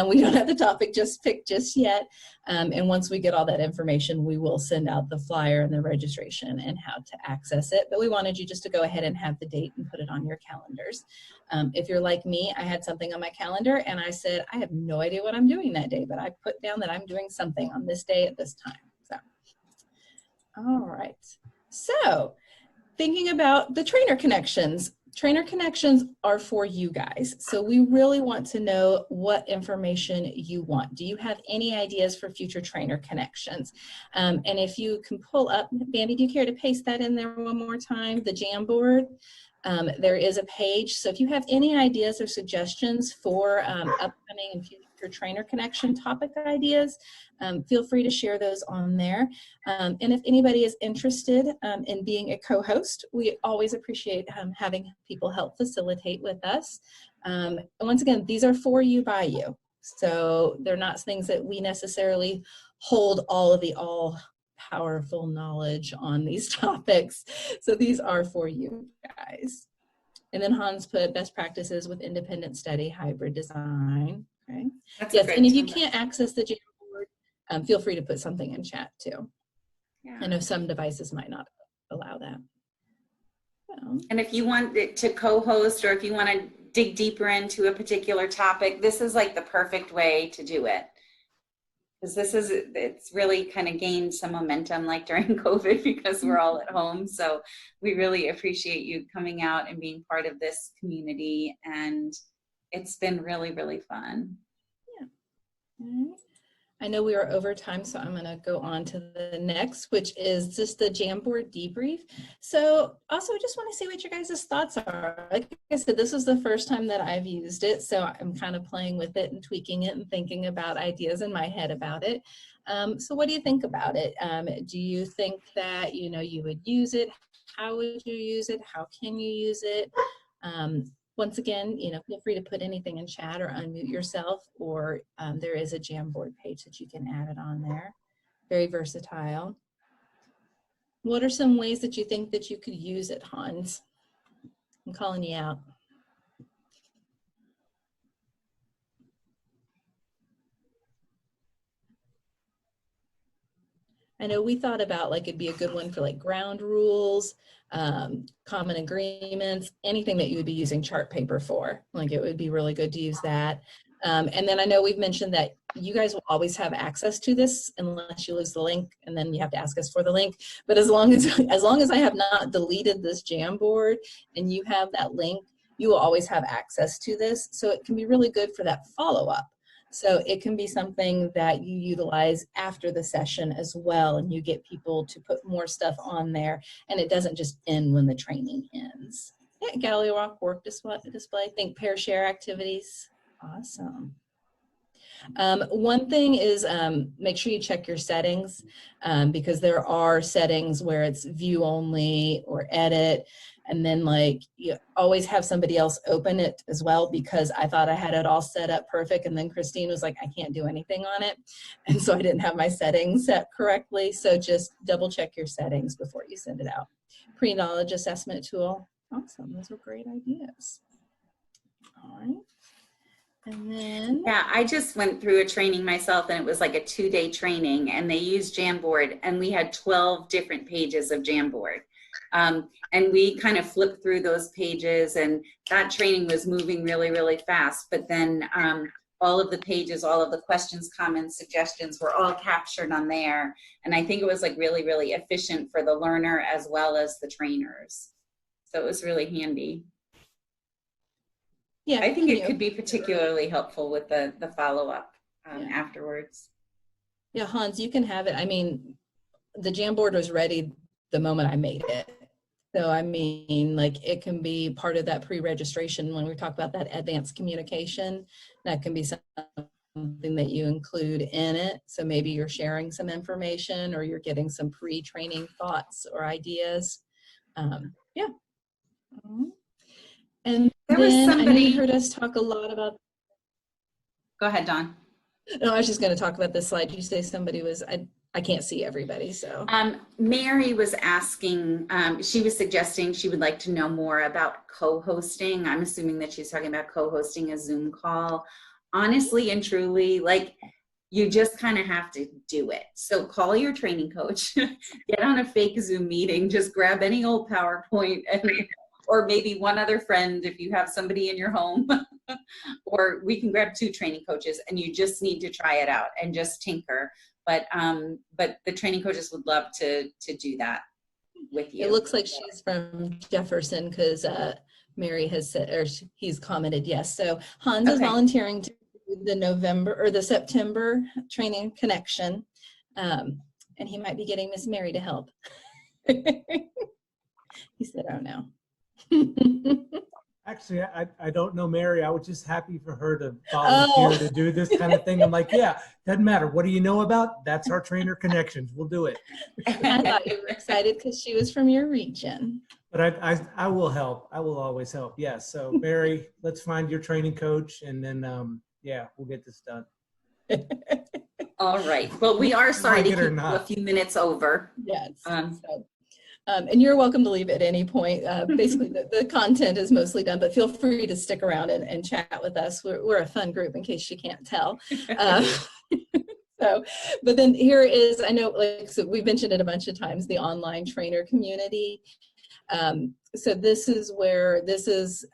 We don't have the topic picked just yet. And once we get all that information, we will send out the flyer and the registration and how to access it. But we wanted you just to go ahead and have the date and put it on your calendars. If you're like me, I had something on my calendar and I said, I have no idea what I'm doing that day, but I put down that I'm doing something on this day at this time. So, all right. So, thinking about the trainer connections are for you guys. So we really want to know what information you want. Do you have any ideas for future trainer connections? And if you can pull up, Bambi, do you care to paste that in there one more time? The Jamboard, there is a page. So if you have any ideas or suggestions for upcoming and future trainer connection topic ideas, feel free to share those on there. And if anybody is interested in being a co-host, we always appreciate having people help facilitate with us. And once again, these are for you by you. So they're not things that we necessarily hold all of the all-powerful knowledge on these topics. So these are for you guys. And then Hans put best practices with independent study, hybrid design. Okay. Yes, and if you can't access the Jamboard, feel free to put something in chat too. Yeah. I know some devices might not allow that. And if you want it to co-host, or if you want to dig deeper into a particular topic, this is like the perfect way to do it. Because it's really kind of gained some momentum like during COVID because we're all at home. So we really appreciate you coming out and being part of this community. And it's been really, really fun. Yeah. All right. I know we are over time, so I'm going to go on to the next, which is just the Jamboard Debrief. So also, I just want to see what your guys' thoughts are. Like I said, this is the first time that I've used it, so I'm kind of playing with it and tweaking it and thinking about ideas in my head about it. So what do you think about it? Do you think that, you know, you would use it? How would you use it? How can you use it? Once again, you know, feel free to put anything in chat or unmute yourself, or there is a Jamboard page that you can add it on there. Very versatile. What are some ways that you think that you could use it, Hans? I'm calling you out. I know we thought about like it'd be a good one for like ground rules, common agreements, anything that you would be using chart paper for. Like it would be really good to use that. And then I know we've mentioned that you guys will always have access to this unless you lose the link, and then you have to ask us for the link. But as long as I have not deleted this Jamboard and you have that link, you will always have access to this. So it can be really good for that follow-up. So it can be something that you utilize after the session as well, and you get people to put more stuff on there, and it doesn't just end when the training ends. Yeah, Gallery Walk work display, think pair share activities. Awesome. One thing is make sure you check your settings because there are settings where it's view only or edit. And then like you always have somebody else open it as well, because I thought I had it all set up perfect. And then Christine was like, I can't do anything on it. And so I didn't have my settings set correctly. So just double check your settings before you send it out. Pre-knowledge assessment tool. Awesome. Those were great ideas. All right. And then, yeah, I just went through a training myself, and it was like a 2-day training, and they used Jamboard, and we had 12 different pages of Jamboard. And we kind of flipped through those pages, and that training was moving really, really fast. But then all of the pages, all of the questions, comments, suggestions were all captured on there. And I think it was like really, really efficient for the learner as well as the trainers. So it was really handy. yeah, I think it could be particularly helpful with the follow-up afterwards. Yeah, Hans, you can have it. I mean, the Jamboard was ready the moment I made it. So, I mean, like it can be part of that pre-registration when we talk about that advanced communication. That can be something that you include in it. So maybe you're sharing some information or you're getting some pre-training thoughts or ideas. Yeah. And there was then somebody, I know you heard us talk a lot about. Go ahead, Dawn. No, I was just going to talk about this slide. You say somebody was, I can't see everybody, so. Mary was asking, she was suggesting she would like to know more about co-hosting. I'm assuming that she's talking about co-hosting a Zoom call. Honestly and truly, like, you just kind of have to do it. So call your training coach, get on a fake Zoom meeting, just grab any old PowerPoint, or maybe one other friend if you have somebody in your home, or we can grab 2 training coaches, and you just need to try it out and just tinker. But the training coaches would love to do that with you. It looks like she's from Jefferson because Mary has said, or he's commented yes. So Hans is volunteering to do the September training connection, and he might be getting Miss Mary to help. He said, "Oh no." Actually, I don't know Mary. I was just happy for her to volunteer to do this kind of thing. I'm like, yeah, doesn't matter. What do you know about? That's our trainer connections. We'll do it. I thought you were excited because she was from your region. But I will help. I will always help. Yes. So Mary, let's find your training coach, and then yeah, we'll get this done. All right. Well, we are sorry to keep you a few minutes over. Yes. And you're welcome to leave at any point. Basically, the content is mostly done, but feel free to stick around and chat with us. We're a fun group, in case you can't tell. But then here is, I know, like, so we've mentioned it a bunch of times, the online trainer community. So this is where, this is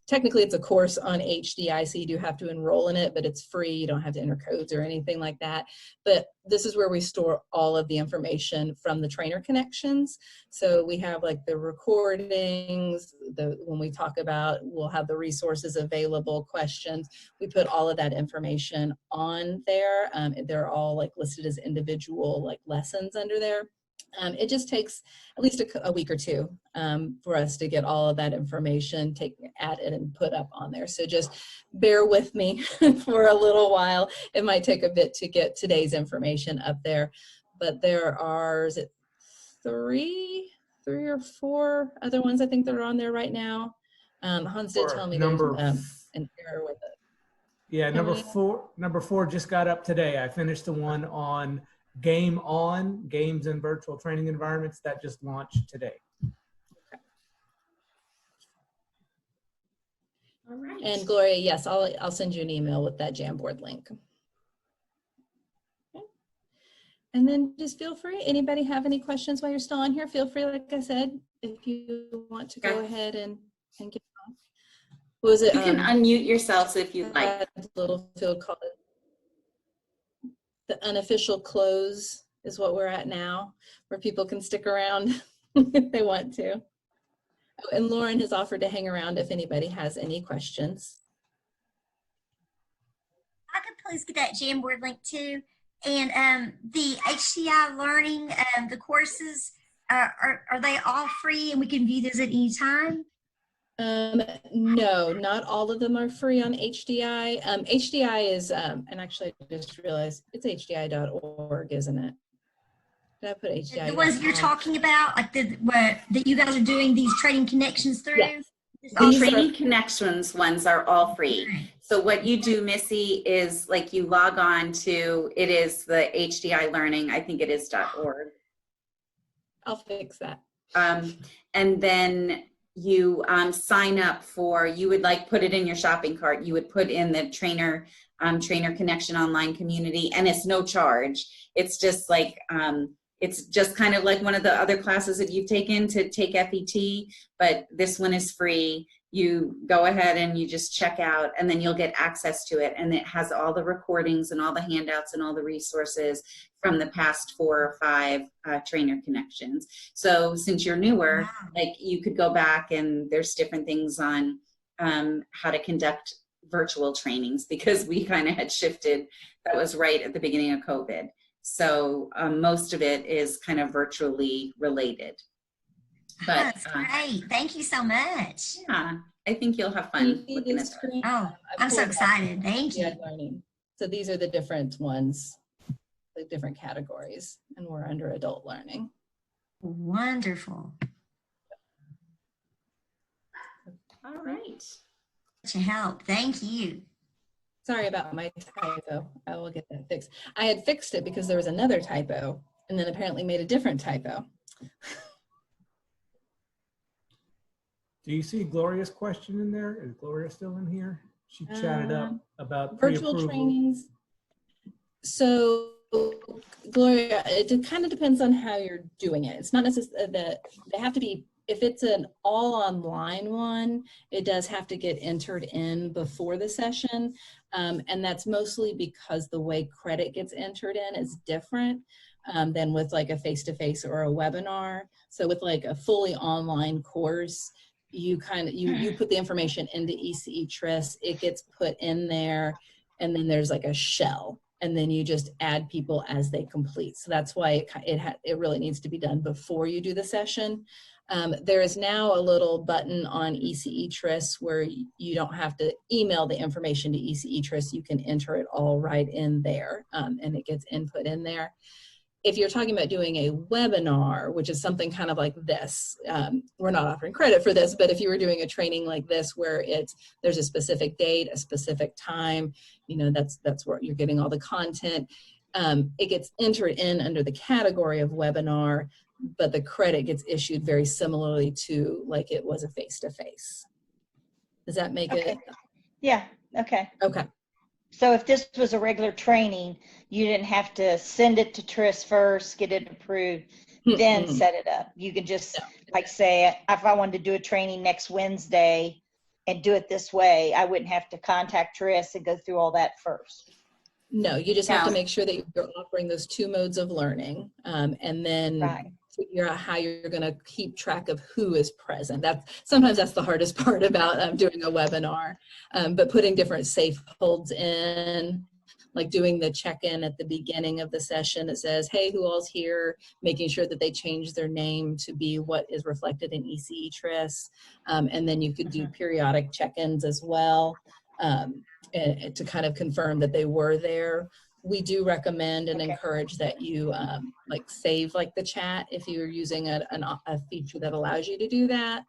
technically it's a course on HDI, so you do have to enroll in it, but it's free. You don't have to enter codes or anything like that. But this is where we store all of the information from the trainer connections. So we have like the recordings, when we talk about, we'll have the resources available, questions. We put all of that information on there. They're all like listed as individual like lessons under there. It just takes at least a week or two for us to get all of that information added and put up on there. So just bear with me for a little while. It might take a bit to get today's information up there, but there are, is it three or four other ones I think that are on there right now. Hans did tell me there's an error with it. Yeah, number four just got up today. I finished the one on games in virtual training environments that just launched today. All right. And Gloria, yes, I'll send you an email with that Jamboard link. Okay. And then just feel free, anybody have any questions while you're still on here, feel free, like I said, if you want to go ahead and get on. What was it? You can unmute yourselves if you'd like. Little field called the unofficial close is what we're at now, where people can stick around if they want to. Oh, and Lauren has offered to hang around if anybody has any questions. I could please get that Jamboard link too. And the HCI learning, the courses, are they all free and we can view those at any time? No, not all of them are free on HDI. HDI is, and actually I just realized it's hdi.org, isn't it? Did I put HDI? The ones you're talking about, like that you guys are doing these training connections through? Yes. The training connections ones are all free. So what you do, Missy, is like you log on to, it is the HDI learning, I think it is .org. I'll fix that. And then you sign up for, you would like put it in your shopping cart, you would put in the trainer connection online community, and it's no charge. It's just like, it's just kind of like one of the other classes that you've taken to take FET, but this one is free. You go ahead and you just check out, and then you'll get access to it. And it has all the recordings and all the handouts and all the resources from the past 4 or 5 trainer connections. So since you're newer, like you could go back and there's different things on how to conduct virtual trainings, because we kind of had shifted. That was right at the beginning of COVID. So most of it is kind of virtually related. But that's great. Thank you so much. Yeah, I think you'll have fun looking at that. Oh, I'm so excited. Thank you. Learning. So these are the different ones, the different categories, and we're under adult learning. Wonderful. All right. Such a help. Thank you. Sorry about my typo. I will get that fixed. I had fixed it because there was another typo, and then apparently made a different typo. Do you see Gloria's question in there? Is Gloria still in here? She chatted up about virtual trainings. So Gloria, it kind of depends on how you're doing it. It's not necessarily that they have to be, if it's an all online one, it does have to get entered in before the session. And that's mostly because the way credit gets entered in is different than with like a face-to-face or a webinar. So with like a fully online course, you put the information into ECE TRIS, it gets put in there, and then there's like a shell, and then you just add people as they complete. So that's why it really needs to be done before you do the session. There is now a little button on ECE TRIS where you don't have to email the information to ECE TRIS. You can enter it all right in there, and it gets input in there. If you're talking about doing a webinar, which is something kind of like this, we're not offering credit for this, but if you were doing a training like this where there's a specific date, a specific time, that's where you're getting all the content, it gets entered in under the category of webinar, but the credit gets issued very similarly to like it was a face-to-face. Does that make it? Yeah, okay. Okay. So if this was a regular training, you didn't have to send it to TRIS first, get it approved, then set it up. You could just like say, if I wanted to do a training next Wednesday, and do it this way, I wouldn't have to contact Tris and go through all that first. No, you just have to No. make sure that you're offering those 2 modes of learning, and then Right. figure out how you're going to keep track of who is present. Sometimes that's the hardest part about doing a webinar, but putting different safe holds in, like doing the check-in at the beginning of the session. It says, hey, who all's here? Making sure that they change their name to be what is reflected in ECE TRIS. And then you could do periodic check-ins as well, and to kind of confirm that they were there. We do recommend and encourage that you like save like the chat if you're using a feature that allows you to do that.